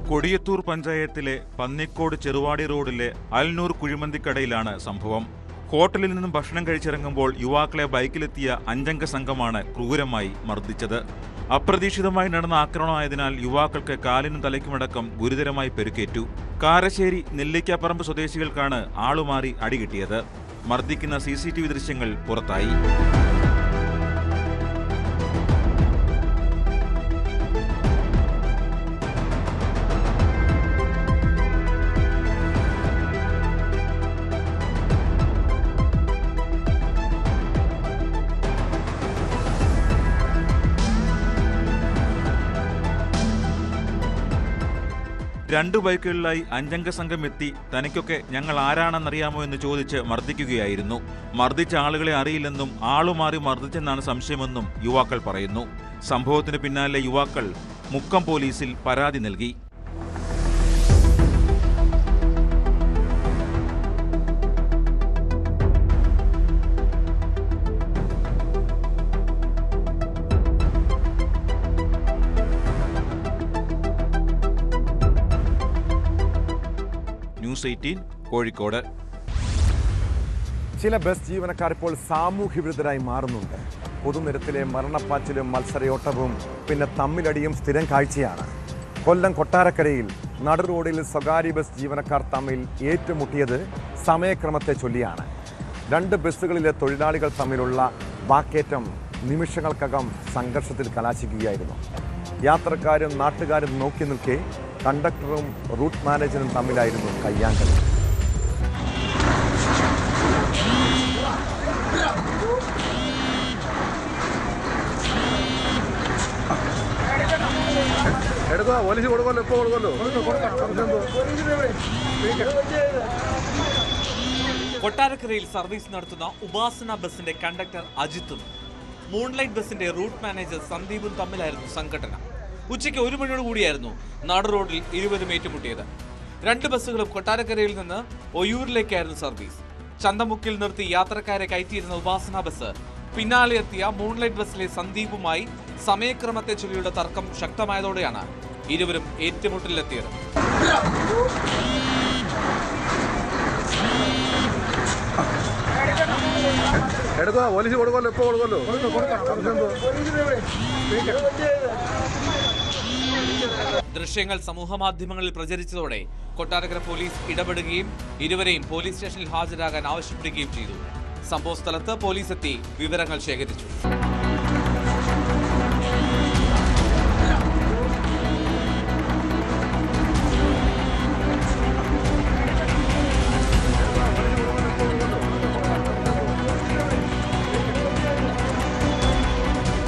കൊടിയത്തൂർ പഞ്ചായത്തിലെ പന്നിക്കോട് ചെറുവാടി റോഡിലെ അൽനൂർ കുഴിമന്തിക്കടയിലാണ് സംഭവം. ഹോട്ടലിൽ നിന്നും ഭക്ഷണം കഴിച്ചിറങ്ങുമ്പോൾ യുവാക്കളെ ബൈക്കിലെത്തിയ 5 അംഗ സംഘമാണ് ക്രൂരമായി മർദ്ദിച്ചത്. അപ്രതീക്ഷിതമായി നടന്ന ആക്രമണമായതിനാൽ യുവാക്കൾക്ക് കാലിനും തലയ്ക്കുമടക്കം ഗുരുതരമായി പരിക്കേറ്റു. കാരശ്ശേരി നെല്ലിക്കാപ്പറമ്പ് സ്വദേശികൾക്കാണ് ആളുമാറി അടികിട്ടിയത്. മർദ്ദിക്കുന്ന CCTV ദൃശ്യങ്ങൾ പുറത്തായി. 2 ബൈക്കുകളിലായി 5 സംഘം എത്തി തനിക്കൊക്കെ ഞങ്ങൾ ആരാണെന്നറിയാമോ എന്ന് ചോദിച്ച് മർദ്ദിക്കുകയായിരുന്നു. മർദ്ദിച്ച ആളുകളെ അറിയില്ലെന്നും ആളുമാറി മർദ്ദിച്ചെന്നാണ് സംശയമെന്നും യുവാക്കൾ പറയുന്നു. സംഭവത്തിന് പിന്നാലെ യുവാക്കൾ മുക്കം പോലീസിൽ പരാതി നൽകി. ന്യൂസ് 18 കോഴിക്കോട്. ചില ബസ് ജീവനക്കാർ ഇപ്പോൾ സാമൂഹ്യ വിരുദ്ധരായി മാറുന്നുണ്ട്. പൊതുനിരത്തിലെ മരണപ്പാച്ചിലും മത്സരയോട്ടവും പിന്നെ തമ്മിലടിയും സ്ഥിരം കാഴ്ചയാണ്. കൊല്ലം കൊട്ടാരക്കരയിൽ നടു റോഡിൽ സ്വകാര്യ ബസ് ജീവനക്കാർ തമ്മിൽ ഏറ്റുമുട്ടിയത് സമയക്രമത്തെ ചൊല്ലിയാണ്. 2 ബസ്സുകളിലെ തൊഴിലാളികൾ തമ്മിലുള്ള വാക്കേറ്റം നിമിഷങ്ങൾക്കകം സംഘർഷത്തിൽ കലാശിക്കുകയായിരുന്നു. യാത്രക്കാരും നാട്ടുകാരും നോക്കി നിൽക്കെ കണ്ടക്ടറും റൂട്ട് മാനേജറും തമ്മിലായിരുന്നു കയ്യാങ്കളി. കൊട്ടാരക്കരയിൽ സർവീസ് നടത്തുന്ന ഉപാസന ബസിന്റെ കണ്ടക്ടർ അജിത്തും മൂൺലൈറ്റ് ബസിന്റെ റൂട്ട് മാനേജർ സന്ദീപും തമ്മിലായിരുന്നു സംഘടന. ഉച്ചയ്ക്ക് 1 മണിയോട് കൂടിയായിരുന്നു നാട് റോഡിൽ ഇരുവരും ഏറ്റുമുട്ടിയത്. 2 ബസ്സുകളും കൊട്ടാരക്കരയിൽ നിന്ന് ഒയൂരിലേക്കായിരുന്നു സർവീസ്. ചന്തമുക്കിൽ നിർത്തി യാത്രക്കാരെ കയറ്റിയിരുന്ന ഉപാസന ബസ് പിന്നാലെ എത്തിയ മൂൺലൈറ്റ് ബസ്സിലെ സന്ദീപുമായി സമയക്രമത്തെ ചൊല്ലിയുള്ള തർക്കം ശക്തമായതോടെയാണ് ഇരുവരും ഏറ്റുമുട്ടലിലെത്തിയത്. ദൃശ്യങ്ങൾ സമൂഹമാധ്യമങ്ങളിൽ പ്രചരിച്ചതോടെ കൊട്ടാരക്കര പോലീസ് ഇടപെടുകയും ഇരുവരെയും പോലീസ് സ്റ്റേഷനിൽ ഹാജരാകാൻ ആവശ്യപ്പെടുകയും ചെയ്തു. സംഭവസ്ഥലത്ത് പോലീസ് എത്തി വിവരങ്ങൾ ശേഖരിച്ചു.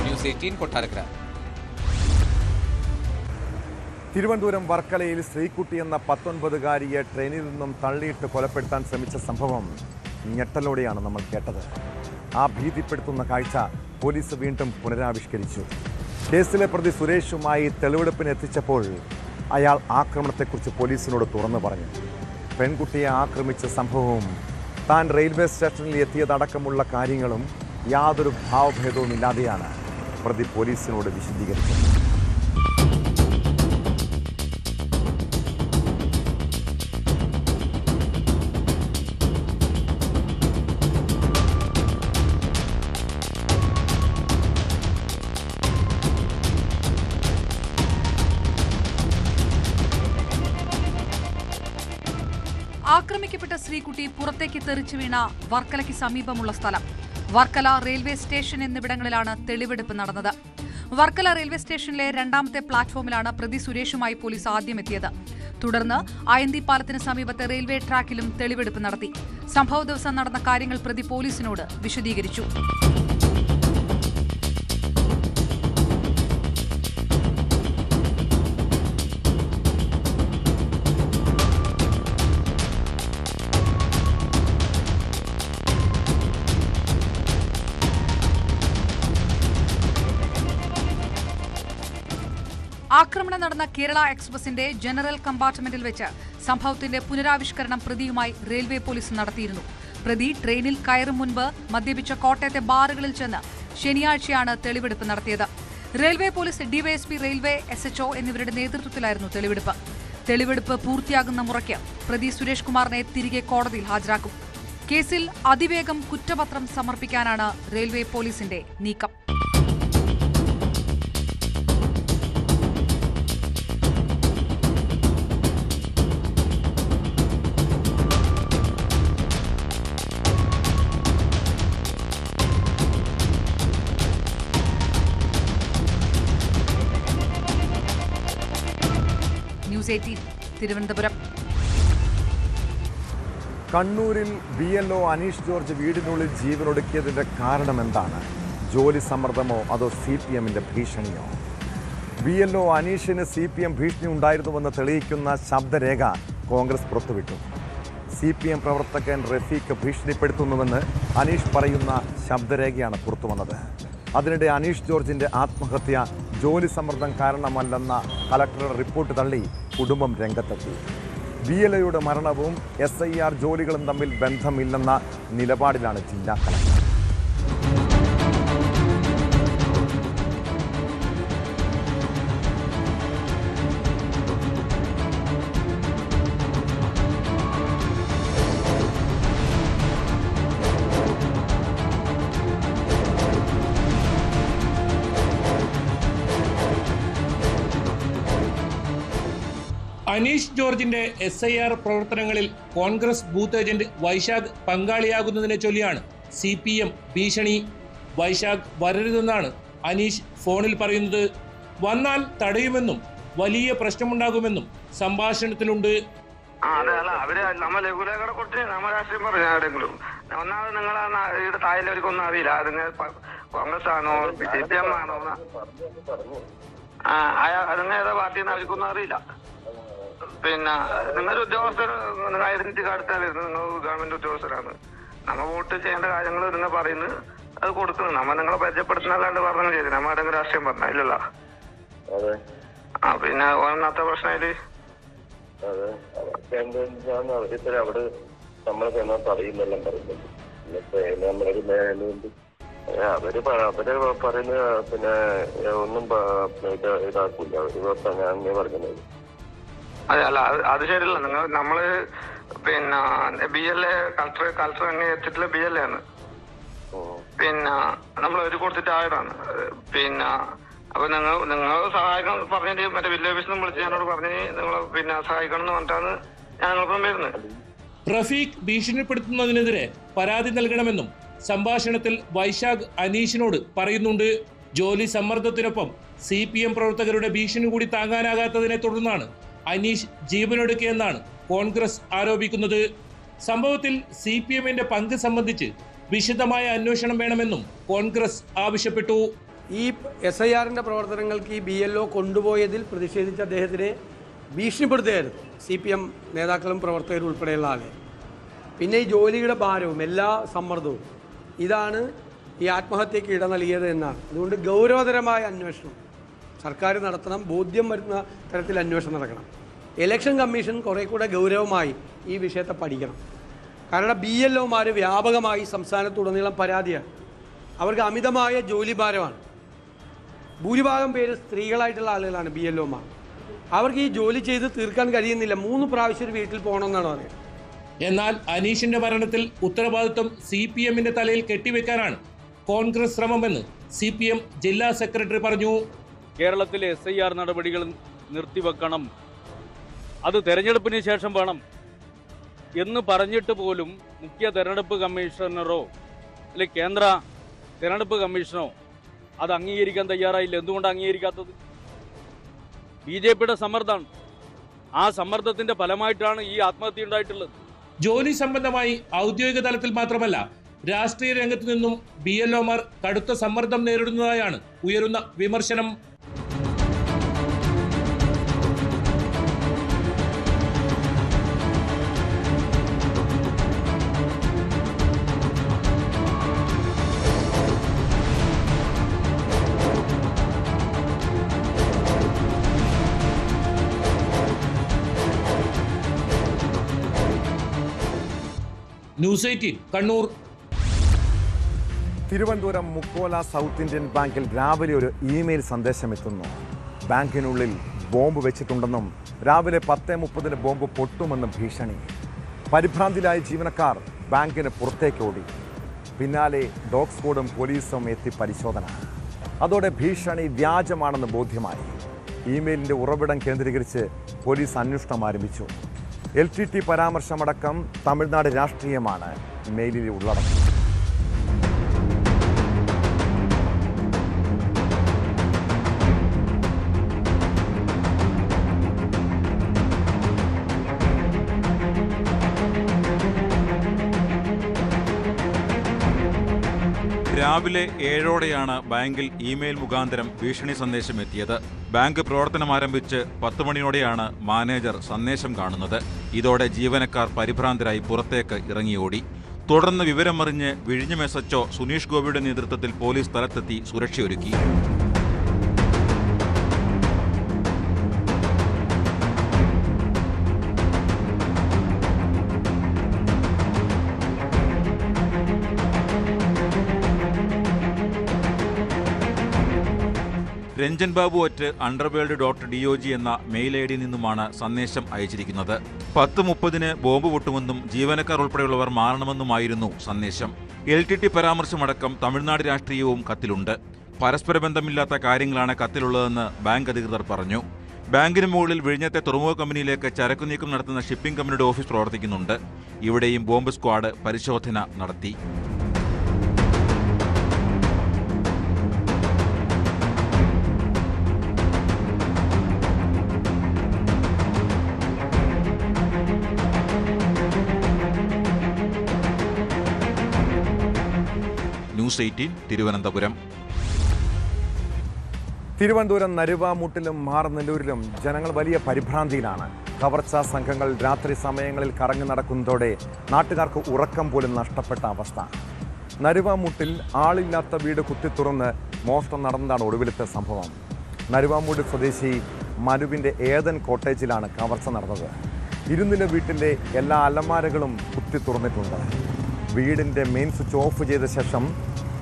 ന്യൂസ് 18 കൊട്ടാരക്കര. തിരുവനന്തപുരം വർക്കലയിൽ ശ്രീകുട്ടി എന്ന 19-കാരിയെ ട്രെയിനിൽ നിന്നും തള്ളിയിട്ട് കൊലപ്പെടുത്താൻ ശ്രമിച്ച സംഭവം ഞെട്ടലോടെയാണ് നമ്മൾ കേട്ടത്. ആ ഭീതിപ്പെടുത്തുന്ന കാഴ്ച പോലീസ് വീണ്ടും പുനരാവിഷ്കരിച്ചു. കേസിലെ പ്രതി സുരേഷുമായി തെളിവെടുപ്പിന് എത്തിച്ചപ്പോൾ അയാൾ ആക്രമണത്തെക്കുറിച്ച് പോലീസിനോട് തുറന്നു പറഞ്ഞു. പെൺകുട്ടിയെ ആക്രമിച്ച സംഭവവും താൻ റെയിൽവേ സ്റ്റേഷനിൽ എത്തിയതടക്കമുള്ള കാര്യങ്ങളും യാതൊരു ഭാവഭേദവുമില്ലാതെയാണ് പ്രതി പോലീസിനോട് വിശദീകരിച്ചത്. ആക്രമിക്കപ്പെട്ട ശ്രീകുട്ടി പുറത്തേക്ക് തെറിച്ചു വീണ വർക്കലയ്ക്ക് സമീപമുള്ള സ്ഥലം വർക്കല റെയിൽവേ സ്റ്റേഷൻ എന്നിവിടങ്ങളിലാണ് തെളിവെടുപ്പ് നടന്നത്. വർക്കല റെയിൽവേ സ്റ്റേഷനിലെ 2ാമത്തെ പ്ലാറ്റ്ഫോമിലാണ് പ്രതി സുരേഷുമായി പോലീസ് ആദ്യം എത്തിയത്. തുടർന്ന് അയന്തി പാലത്തിന് സമീപത്തെ റെയിൽവേ ട്രാക്കിലും തെളിവെടുപ്പ് നടത്തി. സംഭവ ദിവസം നടന്ന കാര്യങ്ങൾ പ്രതി പോലീസിനോട് വിശദീകരിച്ചു. ആക്രമണം നടന്ന കേരള എക്സ്പ്രസിന്റെ ജനറൽ കമ്പാർട്ട്മെന്റിൽ വെച്ച് സംഭവത്തിന്റെ പുനരാവിഷ്കരണം പ്രതിയുമായി റെയിൽവേ പോലീസ് നടത്തിയിരുന്നു. പ്രതി ട്രെയിനിൽ കയറും മുൻപ് മദ്യപിച്ച കോട്ടയത്തെ ബാറുകളിൽ ചെന്ന് ശനിയാഴ്ചയാണ് തെളിവെടുപ്പ് നടത്തിയത്. Railway police DYSP railway SHO എന്നിവരുടെ നേതൃത്വത്തിലായിരുന്നു തെളിവെടുപ്പ്. തെളിവെടുപ്പ് പൂർത്തിയാകുന്ന മുറയ്ക്ക് പ്രതി സുരേഷ് കുമാറിനെ തിരികെ കോടതിയിൽ ഹാജരാക്കും. കേസിൽ അതിവേഗം കുറ്റപത്രം സമർപ്പിക്കാനാണ് റെയിൽവേ പോലീസിന്റെ നീക്കം. ന്യൂസ് 18 തിരുവനന്തപുരം. കണ്ണൂരിൽ BLO അനീഷ് ജോർജ് വീടിനുള്ളിൽ ജീവനൊടുക്കിയതിൻ്റെ കാരണം എന്താണ്? ജോലി സമ്മർദ്ദമോ അതോ CPMന്റെ ഭീഷണിയോ? BLO അനീഷിന് CPM ഭീഷണി ഉണ്ടായിരുന്നുവെന്ന് തെളിയിക്കുന്ന ശബ്ദരേഖ കോൺഗ്രസ് പുറത്തുവിട്ടു. CPM പ്രവർത്തകൻ റഫീഖ് ഭീഷണിപ്പെടുത്തുന്നുവെന്ന് അനീഷ് പറയുന്ന ശബ്ദരേഖയാണ് പുറത്തുവന്നത്. അതിനിടെ അനീഷ് ജോർജിന്റെ ആത്മഹത്യ ജോലി സമ്മർദ്ദം കാരണമല്ലെന്ന കളക്ടറുടെ റിപ്പോർട്ട് തള്ളി കുടുംബം രംഗത്തെത്തി. BLOയുടെ മരണവും SIR ജോലികളും തമ്മിൽ ബന്ധമില്ലെന്ന നിലപാടിലാണ് ജില്ലാ കളക്ടർ. അനീഷ് ജോർജിന്റെ SIR പ്രവർത്തനങ്ങളിൽ കോൺഗ്രസ് ബൂത്ത് ഏജന്റ് വൈശാഖ് പങ്കാളിയാകുന്നതിനെ ചൊല്ലിയാണ് CPM ഭീഷണി. വൈശാഖ് വരരുതെന്നാണ് അനീഷ് ഫോണിൽ പറയുന്നത്. വന്നാൽ തടയുമെന്നും വലിയ പ്രശ്നമുണ്ടാകുമെന്നും സംഭാഷണത്തിലുണ്ട്. അവര് നമ്മൾ ലഘുലേഖകളെ കുറിച്ച് നമ്മൾ രാഷ്ട്രീയം പറഞ്ഞു ആരെങ്കിലും ഒന്നാമത് നിങ്ങളെ തായിലവർക്കൊന്നും അറിയില്ല. നിങ്ങൾ കോൺഗ്രസ് ആണോ CPM ആണോ നിങ്ങൾ ഏതാ പാർട്ടിന്ന് അവർക്കൊന്നും അറിയില്ല. പിന്നെ നിങ്ങളൊരു ഉദ്യോഗസ്ഥർ നിങ്ങൾ ഐഡന്റിറ്റി കാർഡ് എടുത്താലായിരുന്നു. നിങ്ങൾ ഗവൺമെന്റ് ഉദ്യോഗസ്ഥരാണ്. നമ്മൾ വോട്ട് ചെയ്യേണ്ട കാര്യങ്ങൾ നിങ്ങൾ പറയുന്നത് അത് കൊടുക്കുന്നു. നമ്മൾ നിങ്ങളെ പരിചയപ്പെടുത്തുന്നല്ലാണ്ട് പറഞ്ഞു ചെയ്തു. നമ്മൾ ആരെങ്കിലും രാഷ്ട്രീയം പറഞ്ഞ ഇല്ലല്ലോ. പിന്നെ ഒന്നാമത്തെ പ്രശ്നമായിട്ട് അവിടെ നമ്മളെ പറയുന്നെല്ലാം പറയുന്നുണ്ട്. അവര് പറയുന്ന പിന്നെ ഒന്നും ഇതാക്കൂല. അവര് ഞാൻ പറഞ്ഞത് അല്ല അത് ശരിയല്ല. നമ്മള് പിന്നെ BLA കളക്ടർ അങ്ങനെ എത്തിയിട്ടുള്ള BLA ആണ്. പിന്നെ നമ്മൾ ഒരു കൊടുത്തിട്ട് ആയതാണ്. പിന്നെ അപ്പൊ നിങ്ങൾ സഹായിക്കണം പറഞ്ഞിട്ട് മറ്റേ വില്ലേജ് ഓഫീസിൽ നിന്ന് വിളിച്ച് ഞാനോട് പറഞ്ഞ് നിങ്ങൾ പിന്നെ സഹായിക്കണം എന്ന് പറഞ്ഞിട്ടാണ് ഞങ്ങൾക്കും വരുന്നത്. റഫീഖ് ഭീഷണിപ്പെടുത്തുന്നതിനെതിരെ പരാതി നൽകണമെന്നും സംഭാഷണത്തിൽ വൈശാഖ് അനീഷിനോട് പറയുന്നുണ്ട്. ജോലി സമ്മർദ്ദത്തിനൊപ്പം CPM പ്രവർത്തകരുടെ ഭീഷണി കൂടി താങ്ങാനാകാത്തതിനെ തുടർന്നാണ് അനീഷ് ജീവനൊടുക്കിയെന്നാണ് കോൺഗ്രസ് ആരോപിക്കുന്നത്. സംഭവത്തിൽ CPMന്റെ പങ്ക് സംബന്ധിച്ച് വിശദമായ അന്വേഷണം വേണമെന്നും കോൺഗ്രസ് ആവശ്യപ്പെട്ടു. ഈ SIRന്റെ പ്രവർത്തനങ്ങൾക്ക് ഈ BLO കൊണ്ടുപോയതിൽ പ്രതിഷേധിച്ച് അദ്ദേഹത്തിനെ ഭീഷണിപ്പെടുത്തുകയായിരുന്നു CPM നേതാക്കളും പ്രവർത്തകരും ഉൾപ്പെടെയുള്ള ആളെ. പിന്നെ ഈ ജോലിയുടെ ഭാരവും എല്ലാ സമ്മർദ്ദവും ഇതാണ് ഈ ആത്മഹത്യക്ക് ഇട നൽകിയത് എന്നാണ്. അതുകൊണ്ട് ഗൗരവതരമായ അന്വേഷണം സർക്കാർ നടത്തണം. ബോധ്യം വരുന്ന തരത്തിൽ അന്വേഷണം നടക്കണം. ഇലക്ഷൻ കമ്മീഷൻ കുറെ കൂടെ ഗൗരവമായി ഈ വിഷയത്തെ പഠിക്കണം. കാരണം BLOമാർ വ്യാപകമായി സംസ്ഥാനത്തുടനീളം പരാതിയാണ്. അവർക്ക് അമിതമായ ജോലിഭാരമാണ്. ഭൂരിഭാഗം പേര് സ്ത്രീകളായിട്ടുള്ള ആളുകളാണ് BLOമാർ. അവർക്ക് ഈ ജോലി ചെയ്ത് തീർക്കാൻ കഴിയുന്നില്ല. 3 പ്രാവശ്യം വീട്ടിൽ പോകണമെന്നാണ് പറയുന്നത്. എന്നാൽ അനീഷിന്റെ മരണത്തിൽ ഉത്തരവാദിത്വം CPMന്റെ തലയിൽ കെട്ടിവെക്കാനാണ് കോൺഗ്രസ് ശ്രമമെന്ന് CPM ജില്ലാ സെക്രട്ടറി പറഞ്ഞു. കേരളത്തിലെ SIR നടപടികൾ നിർത്തിവെക്കണം, അത് തെരഞ്ഞെടുപ്പിന് ശേഷം വേണം എന്ന് പറഞ്ഞിട്ട് പോലും മുഖ്യ തെരഞ്ഞെടുപ്പ് കമ്മീഷണറോ അല്ലെങ്കിൽ കേന്ദ്ര തെരഞ്ഞെടുപ്പ് കമ്മീഷനോ അത് അംഗീകരിക്കാൻ തയ്യാറായില്ല. എന്തുകൊണ്ട് അംഗീകരിക്കാത്തത്? BJPയുടെ സമ്മർദ്ദമാണ്. ആ സമ്മർദ്ദത്തിന്റെ ഫലമായിട്ടാണ് ഈ ആത്മഹത്യ ഉണ്ടായിട്ടുള്ളത്. ജോലി സംബന്ധമായി ഔദ്യോഗിക തലത്തിൽ മാത്രമല്ല രാഷ്ട്രീയ രംഗത്തു നിന്നും BLOമാർ കടുത്ത സമ്മർദ്ദം നേരിടുന്നതായാണ് ഉയരുന്ന വിമർശനം. News 18 Kannur. Thiruvananthapuram Mukkola south Indian ബാങ്കിൽ രാവിലെ ഒരു ഇമെയിൽ സന്ദേശം എത്തുന്നു. ബാങ്കിനുള്ളിൽ ബോംബ് വെച്ചിട്ടുണ്ടെന്നും രാവിലെ 10:30 ബോംബ് പൊട്ടുമെന്നും ഭീഷണി. പരിഭ്രാന്തിയിലായ ജീവനക്കാർ ബാങ്കിന് പുറത്തേക്ക് ഓടി. പിന്നാലെ ഡോഗ് സ്ക്വാഡും പോലീസും എത്തി പരിശോധന. അതോടെ ഭീഷണി വ്യാജമാണെന്ന് ബോധ്യമായി. ഇമെയിലിൻ്റെ ഉറവിടം കേന്ദ്രീകരിച്ച് പോലീസ് അന്വേഷണം ആരംഭിച്ചു. LTT പരാമർശമടക്കം തമിഴ്നാട് രാഷ്ട്രീയമാണ് മെയിലിൽ ഉള്ളടക്കം. രാവിലെ 7ഓടെയാണ് ബാങ്കിൽ ഇമെയിൽ മുഖാന്തരം ഭീഷണി സന്ദേശം എത്തിയത്. ബാങ്ക് പ്രവർത്തനം ആരംഭിച്ച് 10 മണിയോടെയാണ് മാനേജർ സന്ദേശം കാണുന്നത്. ഇതോടെ ജീവനക്കാർ പരിഭ്രാന്തരായി പുറത്തേക്ക് ഇറങ്ങിയോടി. തുടർന്ന് വിവരമറിഞ്ഞ് വിഴിഞ്ഞം SHO സുനീഷ് ഗോപിയുടെ നേതൃത്വത്തിൽ പോലീസ് സ്ഥലത്തെത്തി സുരക്ഷയൊരുക്കി. രഞ്ജൻ ബാബു @underworld.dog എന്ന മെയിൽ ID നിന്നുമാണ് സന്ദേശം അയച്ചിരിക്കുന്നത്. 10:30 ബോംബ് പൊട്ടുമെന്നും ജീവനക്കാർ ഉൾപ്പെടെയുള്ളവർ മാറണമെന്നുമായിരുന്നു സന്ദേശം. LTT പരാമർശമടക്കം തമിഴ്നാട് രാഷ്ട്രീയവും കത്തിലുണ്ട്. പരസ്പര ബന്ധമില്ലാത്ത കാര്യങ്ങളാണ് കത്തിലുള്ളതെന്ന് ബാങ്ക് അധികൃതർ പറഞ്ഞു. ബാങ്കിന് മുകളിൽ വിഴിഞ്ഞത്തെ തുറമുഖ കമ്പനിയിലേക്ക് ചരക്കു നീക്കം നടത്തുന്ന ഷിപ്പിംഗ് കമ്പനിയുടെ ഓഫീസ് പ്രവർത്തിക്കുന്നുണ്ട്. ഇവിടെയും ബോംബ് സ്ക്വാഡ് പരിശോധന നടത്തി. ന്യൂസ് 18 തിരുവനന്തപുരം. തിരുവനന്തപുരം നരുവാമൂട്ടിലും മാറനല്ലൂരിലും ജനങ്ങൾ വലിയ പരിഭ്രാന്തിയിലാണ്. കവർച്ചാ സംഘങ്ങൾ രാത്രി സമയങ്ങളിൽ കറങ്ങി നടക്കുന്നതോടെ നാട്ടുകാർക്ക് ഉറക്കം പോലും നഷ്ടപ്പെട്ട അവസ്ഥ. നരുവാമൂട്ടിൽ ആളില്ലാത്ത വീട് കുത്തിത്തുറന്ന് മോഷണം നടന്നതാണ് ഒടുവിലത്തെ സംഭവം. നരുവാമൂട് സ്വദേശി മനുവിൻ്റെ ഏതൻ കോട്ടേജിലാണ് കവർച്ച നടന്നത്. ഇരുനില വീട്ടിൻ്റെ എല്ലാ അലമാരകളും കുത്തിത്തുറന്നിട്ടുണ്ട്. വീടിൻ്റെ മെയിൻ സ്വിച്ച് ഓഫ് ചെയ്ത ശേഷം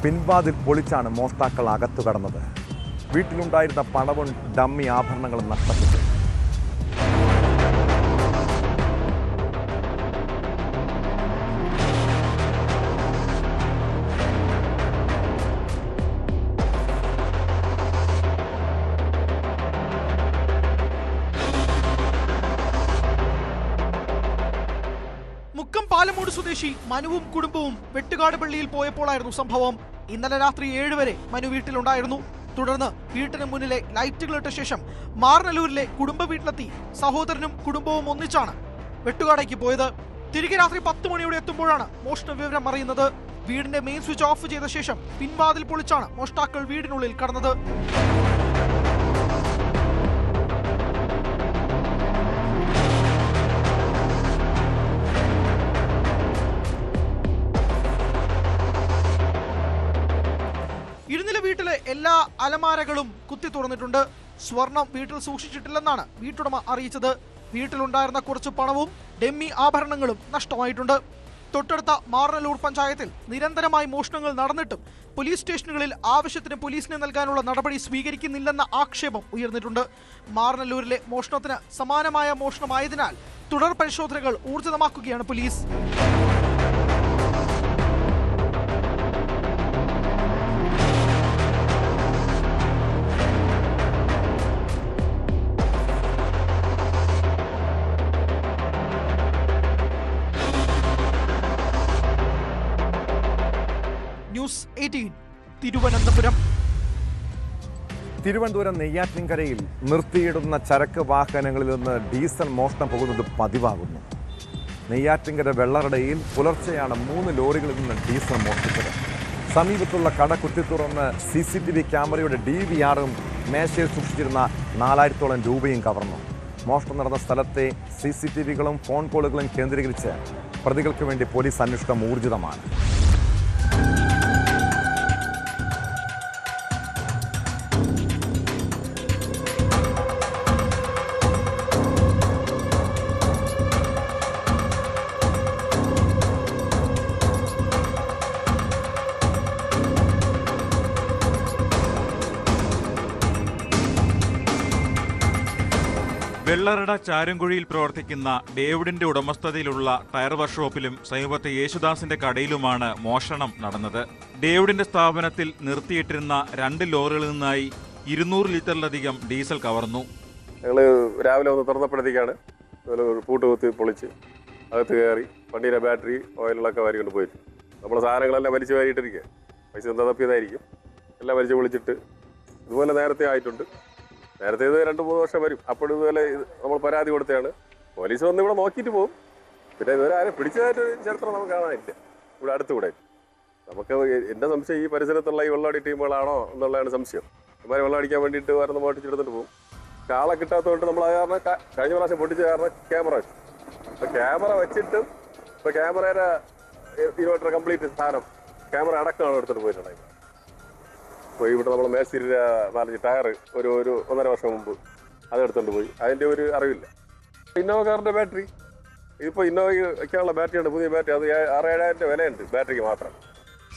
പിൻവാതിൽ പൊളിച്ചാണ് മോഷ്ടാക്കൾ അകത്തു കടന്നത്. വീട്ടിലുണ്ടായിരുന്ന പണവും ഡമ്മി ആഭരണങ്ങളും നഷ്ടപ്പെട്ടു. മുക്കം പാലമൂട് സ്വദേശി മനുവും കുടുംബവും വെട്ടുകാട് പള്ളിയിൽ പോയപ്പോഴായിരുന്നു സംഭവം. ഇന്നലെ രാത്രി 7 വരെ മനു വീട്ടിലുണ്ടായിരുന്നു. തുടർന്ന് വീട്ടിന് മുന്നിലെ ലൈറ്റുകളിട്ട ശേഷം മാറനല്ലൂരിലെ കുടുംബ വീട്ടിലെത്തി സഹോദരനും കുടുംബവും ഒന്നിച്ചാണ് വെട്ടുകാടേക്ക് പോയത്. തിരികെ രാത്രി 10 മണിയോടെ എത്തുമ്പോഴാണ് മോഷണ വിവരം അറിയുന്നത്. വീടിന്റെ മെയിൻ സ്വിച്ച് ഓഫ് ചെയ്ത ശേഷം പിൻവാതിൽ പൊളിച്ചാണ് മോഷ്ടാക്കൾ വീടിനുള്ളിൽ കടന്നത്. ഇരുനില വീട്ടിലെ എല്ലാ അലമാരകളും കുത്തി തുറന്നിട്ടുണ്ട്. സ്വർണം വീട്ടിൽ സൂക്ഷിച്ചിട്ടില്ലെന്നാണ് വീട്ടുടമ അറിയിച്ചത്. വീട്ടിലുണ്ടായിരുന്ന കുറച്ച് പണവും ഡെമ്മി ആഭരണങ്ങളും നഷ്ടമായിട്ടുണ്ട്. തൊട്ടടുത്ത മാറനല്ലൂർ പഞ്ചായത്തിൽ നിരന്തരമായി മോഷണങ്ങൾ നടന്നിട്ടും പോലീസ് സ്റ്റേഷനുകളിൽ ആവശ്യത്തിന് പോലീസിനെ നൽകാനുള്ള നടപടി സ്വീകരിക്കുന്നില്ലെന്ന ആക്ഷേപം ഉയർന്നിട്ടുണ്ട്. മാറനല്ലൂരിലെ മോഷണത്തിന് സമാനമായ മോഷണമായതിനാൽ തുടർ പരിശോധനകൾ ഊർജിതമാക്കുകയാണ് പോലീസ്. ന്യൂസ് 18 തിരുവനന്തപുരം. തിരുവനന്തപുരം നെയ്യാറ്റിൻകരയിൽ നിർത്തിയിടുന്ന ചരക്ക് വാഹനങ്ങളിൽ നിന്ന് ഡീസൽ മോഷണം പോകുന്നത് പതിവാകുന്നു. നെയ്യാറ്റിൻകര വെള്ളറടയിൽ പുലർച്ചെയാണ് 3 ലോറികളിൽ നിന്ന് ഡീസൽ മോഷ്ടിച്ചത്. സമീപത്തുള്ള കട കുത്തിത്തുറന്ന് CCTV ക്യാമറയുടെ DVRും മേശയിൽ സൂക്ഷിച്ചിരുന്ന 4000ഓളം രൂപയും കവർന്നു. മോഷണം നടന്ന സ്ഥലത്തെ CCTVകളും ഫോൺ കോളുകളും കേന്ദ്രീകരിച്ച് പ്രതികൾക്ക് വേണ്ടി പോലീസ് അന്വേഷണം ഊർജിതമാണ്. വെള്ളറട ചാരുംകുഴിയിൽ പ്രവർത്തിക്കുന്ന ഡേവിഡിന്റെ ഉടമസ്ഥതയിലുള്ള ടയർ വർക്ക്ഷോപ്പിലും സമീപത്തെ യേശുദാസിന്റെ കടയിലുമാണ് മോഷണം നടന്നത്. ഡേവിഡിന്റെ സ്ഥാപനത്തിൽ നിർത്തിയിട്ടിരുന്ന 2 ലോറികളിൽ നിന്നായി 200 ലിറ്ററിലധികം ഡീസൽ കവർന്നു. ഞങ്ങൾ രാവിലെ ഒന്ന് തുറന്നപ്പോഴത്തേക്കാണ് പൂട്ട് കുത്തി പൊളിച്ച് അകത്ത് കയറി വണ്ടിയുടെ ബാറ്ററി ഓയിലൊക്കെ വാരിക്കൊണ്ട് പോയിട്ട് നമ്മുടെ സാധനങ്ങളെല്ലാം വലിച്ചു വാരിയിട്ടിരിക്കുക. പൈസ എന്താ തപ്പിയതായിരിക്കും. എല്ലാം വലിച്ചു പൊളിച്ചിട്ട് ഇതുപോലെ നേരത്തെ ആയിട്ടുണ്ട്. നേരത്തെ ഇത് 2-3 വർഷം വരും. അപ്പോൾ ഇതുപോലെ നമ്മൾ പരാതി കൊടുത്തതാണ്. പോലീസ് വന്ന് ഇവിടെ നോക്കിയിട്ട് പോകും. പിന്നെ ഇതുവരെ ആരെ പിടിച്ചതായിട്ട് ചരിത്രം നമുക്ക് കാണാനില്ല ഇവിടെ അടുത്തുകൂടെ. നമുക്ക് എൻ്റെ സംശയം ഈ പരിസരത്തുള്ള ഈ വെള്ളമടി ടീമുകളാണോ എന്നുള്ളതാണ് സംശയം. ഇവന്മാർ വെള്ളമടിക്കാൻ വേണ്ടിയിട്ട് വരുന്ന മോട്ടിച്ചെടുത്തിട്ട് പോകും. ആളെ കിട്ടാത്തതുകൊണ്ട് നമ്മൾ അത് കാരണം കഴിഞ്ഞ പ്രാവശ്യം പൊട്ടിച്ച കാരണം ക്യാമറ വെച്ചു. അപ്പോൾ ക്യാമറ വെച്ചിട്ട് ഇപ്പോൾ ക്യാമറയുടെ ഇൻവെർട്ടർ കംപ്ലീറ്റ് സാധനം ക്യാമറ അടക്കമാണ് എടുത്തിട്ട് പോയിട്ടുണ്ടായി. അപ്പോൾ ഇവിടെ നമ്മൾ മേസ്തിരിയുടെ 4 ടയർ ഒരു 1.5 വർഷം മുമ്പ് അതെടുത്തുകൊണ്ട് പോയി. അതിൻ്റെ ഒരു അറിവില്ല. ഇന്നോവ കാറിൻ്റെ ബാറ്ററി ഇപ്പോൾ ഇന്നോവയ്ക്കുള്ള ബാറ്ററിയുണ്ട്, പുതിയ ബാറ്ററി. അത് 6-7,000 വിലയുണ്ട് ബാറ്ററിക്ക് മാത്രം.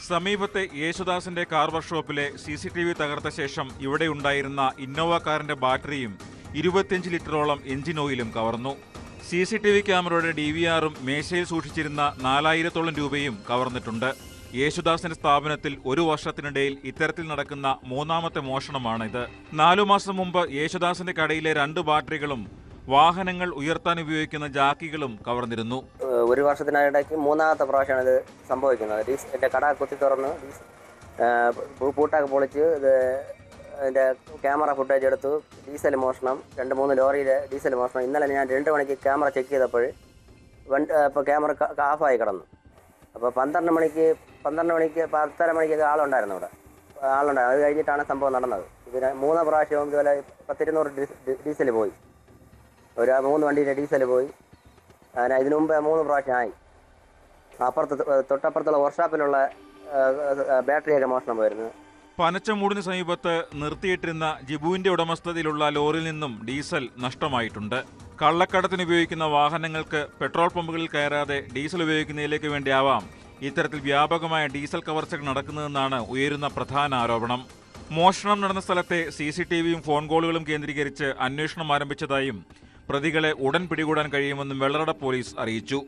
സമീപത്തെ യേശുദാസിന്റെ കാർ വർക്ക്ഷോപ്പിലെ CCTV തകർത്ത ശേഷം ഇവിടെ ഉണ്ടായിരുന്ന ഇന്നോവ കാറിന്റെ ബാറ്ററിയും 25 ലിറ്ററോളം എഞ്ചിൻ ഓയിലും കവർന്നു. CCTV ക്യാമറയുടെ DVRും മേശയിൽ സൂക്ഷിച്ചിരുന്ന 4,000-ഓളം രൂപയും കവർന്നിട്ടുണ്ട്. യേശുദാസിന്റെ സ്ഥാപനത്തിൽ 1 വർഷത്തിനിടയിൽ ഇത്തരത്തിൽ നടക്കുന്ന 3ാമത്തെ മോഷണമാണിത്. 4 മാസം മുമ്പ് യേശുദാസിന്റെ കടയിലെ 2 ബാറ്ററികളും വാഹനങ്ങൾ ഉയർത്താൻ ഉപയോഗിക്കുന്ന ജാക്കികളും കവർന്നിരുന്നു. 1 വർഷത്തിനിടയ്ക്ക് 3ാമത്തെ പ്രാവശ്യമാണ് ഇത് സംഭവിക്കുന്നത്. എൻ്റെ കട കുത്തി തുറന്ന് പൂട്ടൊക്കെ പൊളിച്ച് അതിൻ്റെ ക്യാമറ ഫുട്ടേജ് എടുത്തു. ഡീസൽ മോഷണം, 2-3 ലോറിയിലെ ഡീസൽ മോഷണം. ഇന്നലെ ഞാൻ 2 മണിക്ക് ക്യാമറ ചെക്ക് ചെയ്തപ്പോൾ ഇപ്പോൾ ക്യാമറ ഓഫായി കിടന്നു. അപ്പോൾ 12 മണിക്ക് 10:30 മണിക്കൊക്കെ ആളുണ്ടായിരുന്നു ഇവിടെ. അത് കഴിഞ്ഞിട്ടാണ് സംഭവം നടന്നത്. ഇതിന് 3 പ്രാവശ്യവും ഇതുപോലെ 10-200 ഡീസൽ പോയി. 3 വണ്ടിയിലെ ഡീസൽ പോയി. ഇതിനു മുമ്പ് 3 പ്രാവശ്യം ആയി. തൊട്ടപ്പുറത്തുള്ള വർക്ക്ഷോപ്പിലുള്ള ബാറ്ററിയൊക്കെ മോഷണം പോയിരുന്നു. പനച്ചമൂടിന് സമീപത്ത് നിർത്തിയിട്ടിരുന്ന ജിബുവിന്റെ ഉടമസ്ഥതയിലുള്ള ലോറിയിൽ നിന്നും ഡീസൽ നഷ്ടമായിട്ടുണ്ട്. കള്ളക്കടത്തിന് ഉപയോഗിക്കുന്ന വാഹനങ്ങൾക്ക് പെട്രോൾ പമ്പുകളിൽ കയറാതെ ഡീസൽ ഉപയോഗിക്കുന്നതിലേക്ക് വേണ്ടിയാവാം ഇത്തരത്തിൽ വ്യാപകമായ ഡീസൽ കവർച്ചകൾ നടക്കുന്നതെന്നാണ് ഉയരുന്ന പ്രധാന ആരോപണം. മോഷണം നടന്ന സ്ഥലത്തെ CCTVയും ഫോൺ കോളുകളും കേന്ദ്രീകരിച്ച് അന്വേഷണം ആരംഭിച്ചതായും പ്രതികളെ ഉടൻ പിടികൂടാൻ കഴിയുമെന്നും വെള്ളറട പോലീസ് അറിയിച്ചു.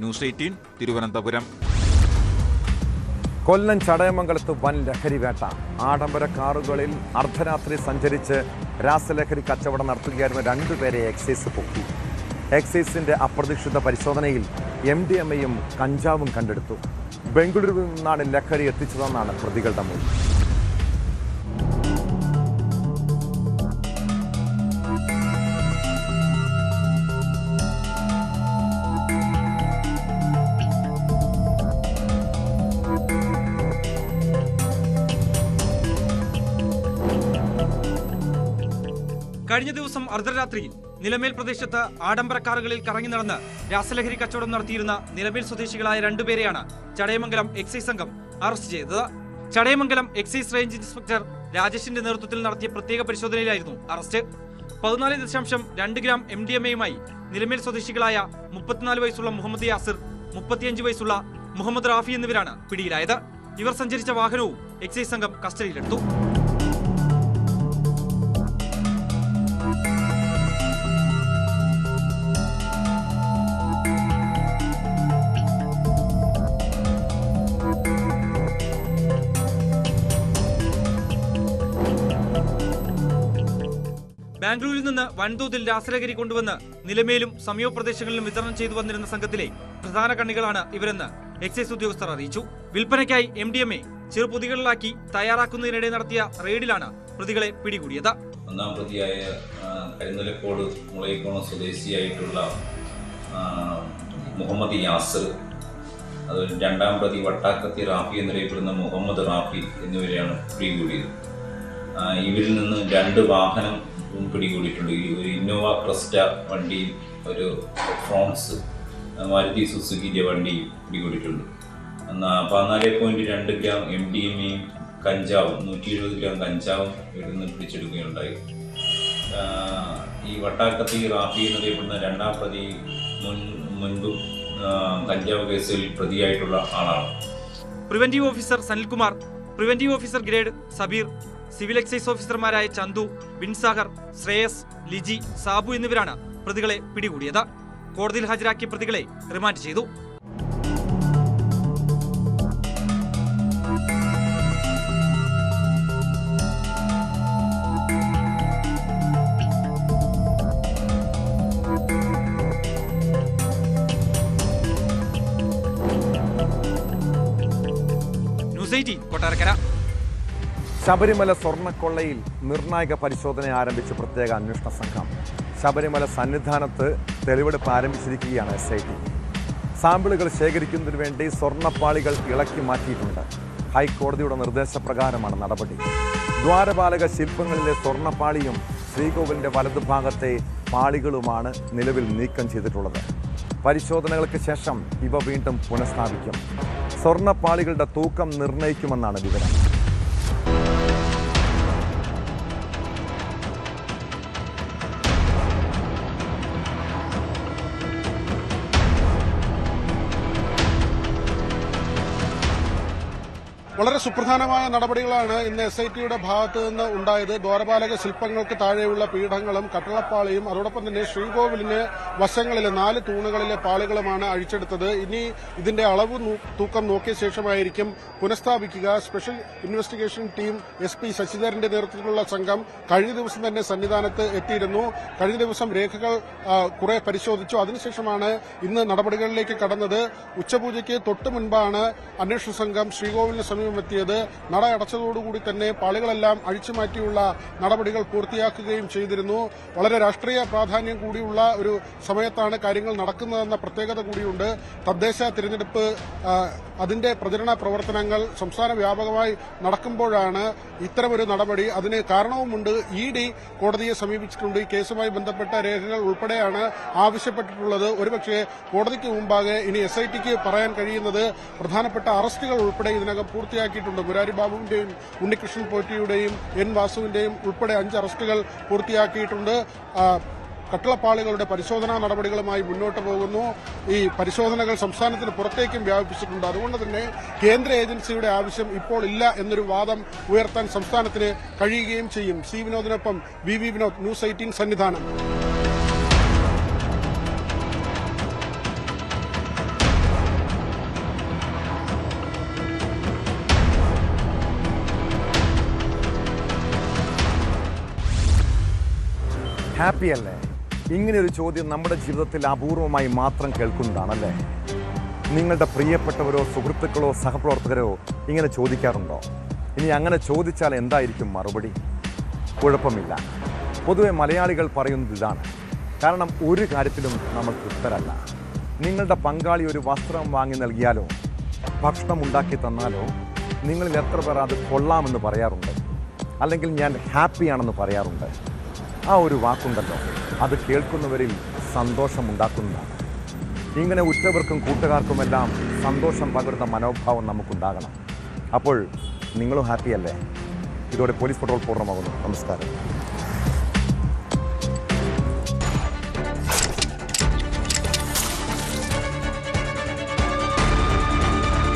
ന്യൂസ് 18 തിരുവനന്തപുരം. കൊല്ലം ചടയമംഗലത്ത് വൻ ലഹരി വേട്ട. ആഡംബര കാറുകളിൽ അർദ്ധരാത്രി സഞ്ചരിച്ച് രാസലഹരി കച്ചവടം നടത്തുകയായിരുന്ന 2 പേരെ എക്സൈസ് പൊക്കി. എക്സൈസിന്റെ അപ്രതീക്ഷിത പരിശോധനയിൽ MDMAയും കഞ്ചാവും കണ്ടെടുത്തു. ബംഗളൂരുവിൽ നിന്നാണ് ലഹരി എത്തിച്ചതെന്നാണ് പ്രതികളുടെ മൊഴി. കഴിഞ്ഞ ദിവസം അർദ്ധരാത്രിയിൽ നിലമേൽ പ്രദേശത്ത് ആഡംബര കാറുകളിൽ കറങ്ങി നടന്ന് രാസലഹരി കച്ചവടം നടത്തിയിരുന്ന നിലമേൽ സ്വദേശികളായ 2 പേരെയാണ് ചടയമംഗലം എക്സൈസ് സംഘം അറസ്റ്റ് ചെയ്തത്. ചടയമംഗലം എക്സൈസ് റേഞ്ച് ഇൻസ്പെക്ടർ രാജേഷിന്റെ നേതൃത്വത്തിൽ നടത്തിയ പ്രത്യേക പരിശോധനയിലായിരുന്നു അറസ്റ്റ്. 14.2 ഗ്രാം MDMAയുമായി നിലമേൽ സ്വദേശികളായ 34 വയസ്സുള്ള മുഹമ്മദ് യാസിർ, 35 വയസ്സുള്ള മുഹമ്മദ് റാഫി എന്നിവരാണ് പിടിയിലായത്. ഇവർ സഞ്ചരിച്ച വാഹനവും എക്സൈസ് സംഘം കസ്റ്റഡിയിലെടുത്തു. ബാംഗ്ലൂരിൽ നിന്ന് വൻതോതിൽ രാസലഹരി കൊണ്ടുവന്ന് നിലമേലും സമീപ പ്രദേശങ്ങളിലും വിതരണം ചെയ്തു വന്നിരുന്ന സംഘത്തിലെ പ്രധാന കണ്ണികളാണ് ഇവരെന്ന് എക്സൈസ് ഉദ്യോഗസ്ഥർ അറിയിച്ചു. വിൽപ്പനയ്ക്കായി MDMA ചെറുപൊതികളിലാക്കി തയ്യാറാക്കുന്നതിനിടെ നടത്തിയ റെയ്ഡിലാണ് പ്രതികളെ പിടികൂടിയത്. 1ാം പ്രതിയായ കരിന്തലക്കോട് മുളയിക്കോണം സ്വദേശിയായിട്ടുള്ള മുഹമ്മദ് യാസിർ, അതുപോലെ 2ാം പ്രതി വട്ടാക്കത്തി റാഫി എന്നറിയപ്പെടുന്ന മുഹമ്മദ് റാഫി എന്നിവരെയാണ് പിടികൂടിയത്. ഇവരിൽ നിന്ന് 2 വാഹനം പിടികൂടിയിട്ടുണ്ട്. ഒരു ഇന്നോവ ക്രിസ്റ്റ വണ്ടിയും ഒരു ഫ്രോൺസ് മാരുതി സുസുക്കിന്റെ വണ്ടിയും പിടികൂടിയിട്ടുണ്ട്. 14.2 ഗ്രാം MDMAയും കഞ്ചാവും 170 ഗ്രാം കഞ്ചാവും ഇവിടെ നിന്ന് പിടിച്ചെടുക്കുകയുണ്ടായി. ഈ വട്ടാക്കത്തി റാഫി എന്നറിയപ്പെടുന്ന 2ാം പ്രതി മുൻപും കഞ്ചാവ് കേസിൽ പ്രതിയായിട്ടുള്ള ആളാണ്. Preventive officer Sanilkumar, preventive officer grade Sabir, civil excise ഓഫീസർമാരായ ചന്തു, ബിൻസാഗർ, ശ്രേയസ്, ലിജി, സാബു എന്നിവരാണ് പ്രതികളെ പിടികൂടിയത്. കോടതിയിൽ ഹാജരാക്കിയ പ്രതികളെ റിമാൻഡ് ചെയ്തു. ന്യൂസ് 18 കൊട്ടാരക്കര. ശബരിമല സ്വർണ്ണക്കൊള്ളയിൽ നിർണായക പരിശോധന ആരംഭിച്ച പ്രത്യേക അന്വേഷണ സംഘം. ശബരിമല സന്നിധാനത്ത് തെളിവെടുപ്പ് ആരംഭിച്ചിരിക്കുകയാണ് SIT. സാമ്പിളുകൾ ശേഖരിക്കുന്നതിന് വേണ്ടി സ്വർണ്ണപ്പാളികൾ ഇളക്കി മാറ്റിയിട്ടുണ്ട്. ഹൈക്കോടതിയുടെ നിർദ്ദേശപ്രകാരമാണ് നടപടി. ദ്വാരപാലക ശില്പങ്ങളിലെ സ്വർണ്ണപ്പാളിയും ശ്രീകോവിലിന്റെ വലതുഭാഗത്തെ പാളികളുമാണ് നിലവിൽ നീക്കം ചെയ്തിട്ടുള്ളത്. പരിശോധനകൾക്ക് ശേഷം ഇവ വീണ്ടും പുനഃസ്ഥാപിക്കും. സ്വർണ്ണപ്പാളികളുടെ തൂക്കം നിർണ്ണയിക്കുമെന്നാണ് വിവരം. വളരെ സുപ്രധാനമായ നടപടികളാണ് ഇന്ന് SITയുടെ ഭാഗത്ത് നിന്ന് ഉണ്ടായത്. ദ്വാരപാലക ശില്പങ്ങൾക്ക് താഴെയുള്ള പീഠങ്ങളും കട്ടളപ്പാളിയും അതോടൊപ്പം തന്നെ ശ്രീകോവിലിന് വശങ്ങളിലെ 4 തൂണുകളിലെ പാളികളുമാണ് അഴിച്ചെടുത്തത്. ഇനി ഇതിന്റെ അളവ് തൂക്കം നോക്കിയ ശേഷമായിരിക്കും പുനഃസ്ഥാപിക്കുക. സ്പെഷ്യൽ ഇൻവെസ്റ്റിഗേഷൻ ടീം SP ശശിധരന്റെ നേതൃത്വത്തിലുള്ള സംഘം കഴിഞ്ഞ ദിവസം തന്നെ സന്നിധാനത്ത് എത്തിയിരുന്നു. കഴിഞ്ഞ ദിവസം രേഖകൾ കുറെ പരിശോധിച്ചു. അതിനുശേഷമാണ് ഇന്ന് നടപടികളിലേക്ക് കടന്നത്. ഉച്ചപൂജയ്ക്ക് തൊട്ടു മുൻപാണ് അന്വേഷണ സംഘം ശ്രീകോവിലിന് സമീപം എത്തിയത്. നട അടച്ചതോടുകൂടി തന്നെ പാളികളെല്ലാം അഴിച്ചുമാറ്റിയുള്ള നടപടികൾ പൂർത്തിയാക്കുകയും ചെയ്തിരുന്നു. വളരെ രാഷ്ട്രീയ പ്രാധാന്യം കൂടിയുള്ള ഒരു സമയത്താണ് കാര്യങ്ങൾ നടക്കുന്നതെന്ന പ്രത്യേകത കൂടിയുണ്ട്. തദ്ദേശ തിരഞ്ഞെടുപ്പ് അതിന്റെ പ്രചരണ പ്രവർത്തനങ്ങൾ സംസ്ഥാന വ്യാപകമായി നടക്കുമ്പോഴാണ് ഇത്തരമൊരു നടപടി. അതിന് കാരണവുമുണ്ട്. ED കോടതിയെ സമീപിച്ചിട്ടുണ്ട്. ഈ കേസുമായി ബന്ധപ്പെട്ട രേഖകൾ ഉൾപ്പെടെയാണ് ആവശ്യപ്പെട്ടിട്ടുള്ളത്. ഒരുപക്ഷെ കോടതിക്ക് മുമ്പാകെ ഇനി SITക്ക് പറയാൻ കഴിയുന്നത് പ്രധാനപ്പെട്ട അറസ്റ്റുകൾ ഉൾപ്പെടെ ഇതിനകം പൂർത്തിയാക്കിയിട്ടുണ്ട്. മുരാരി ബാബുവിന്റെയും ഉണ്ണികൃഷ്ണൻ പോറ്റിയുടെയും N വാസുവിന്റെയും ഉൾപ്പെടെ 5 അറസ്റ്റുകൾ പൂർത്തിയാക്കിയിട്ടുണ്ട്. കട്ടളപ്പാളികളുടെ പരിശോധനാ നടപടികളുമായി മുന്നോട്ട് പോകുന്നു. ഈ പരിശോധനകൾ സംസ്ഥാനത്തിന് പുറത്തേക്കും വ്യാപിപ്പിച്ചിട്ടുണ്ട്. അതുകൊണ്ട് തന്നെ കേന്ദ്ര ഏജൻസിയുടെ ആവശ്യം ഇപ്പോൾ ഇല്ല എന്നൊരു വാദം ഉയർത്താൻ സംസ്ഥാനത്തിന് കഴിയുകയും ചെയ്യും. C വിനോദിനൊപ്പം VV Vinod, news 18 Sannidhanam. Happy അല്ലേ? ഇങ്ങനെയൊരു ചോദ്യം നമ്മുടെ ജീവിതത്തിൽ അപൂർവമായി മാത്രം കേൾക്കുന്നതാണല്ലേ? നിങ്ങളുടെ പ്രിയപ്പെട്ടവരോ സുഹൃത്തുക്കളോ സഹപ്രവർത്തകരോ ഇങ്ങനെ ചോദിക്കാറുണ്ടോ? ഇനി അങ്ങനെ ചോദിച്ചാൽ എന്തായിരിക്കും മറുപടി? കുഴപ്പമില്ല. പൊതുവെ മലയാളികൾ പറയുന്നത് ഇതാണ്. കാരണം ഒരു കാര്യത്തിലും നമ്മൾ തൃപ്തരല്ല. നിങ്ങളുടെ പങ്കാളി ഒരു വസ്ത്രം വാങ്ങി നൽകിയാലോ ഭക്ഷണം ഉണ്ടാക്കി തന്നാലോ നിങ്ങളിൽ എത്ര പേർ അത് കൊള്ളാമെന്ന് പറയാറുണ്ട്, അല്ലെങ്കിൽ ഞാൻ ഹാപ്പിയാണെന്ന് പറയാറുണ്ട്? ആ ഒരു വാക്കുണ്ടല്ലോ, അത് കേൾക്കുന്നവരിൽ സന്തോഷമുണ്ടാക്കുന്നതാണ്. ഇങ്ങനെ ഉറ്റവർക്കും കൂട്ടുകാർക്കുമെല്ലാം സന്തോഷം പകരുന്ന മനോഭാവം നമുക്കുണ്ടാകണം. അപ്പോൾ നിങ്ങളും ഹാപ്പിയല്ലേ? ഇതോടെ പോലീസ് പട്രോൾ പൂർണ്ണമാകുന്നു. നമസ്കാരം.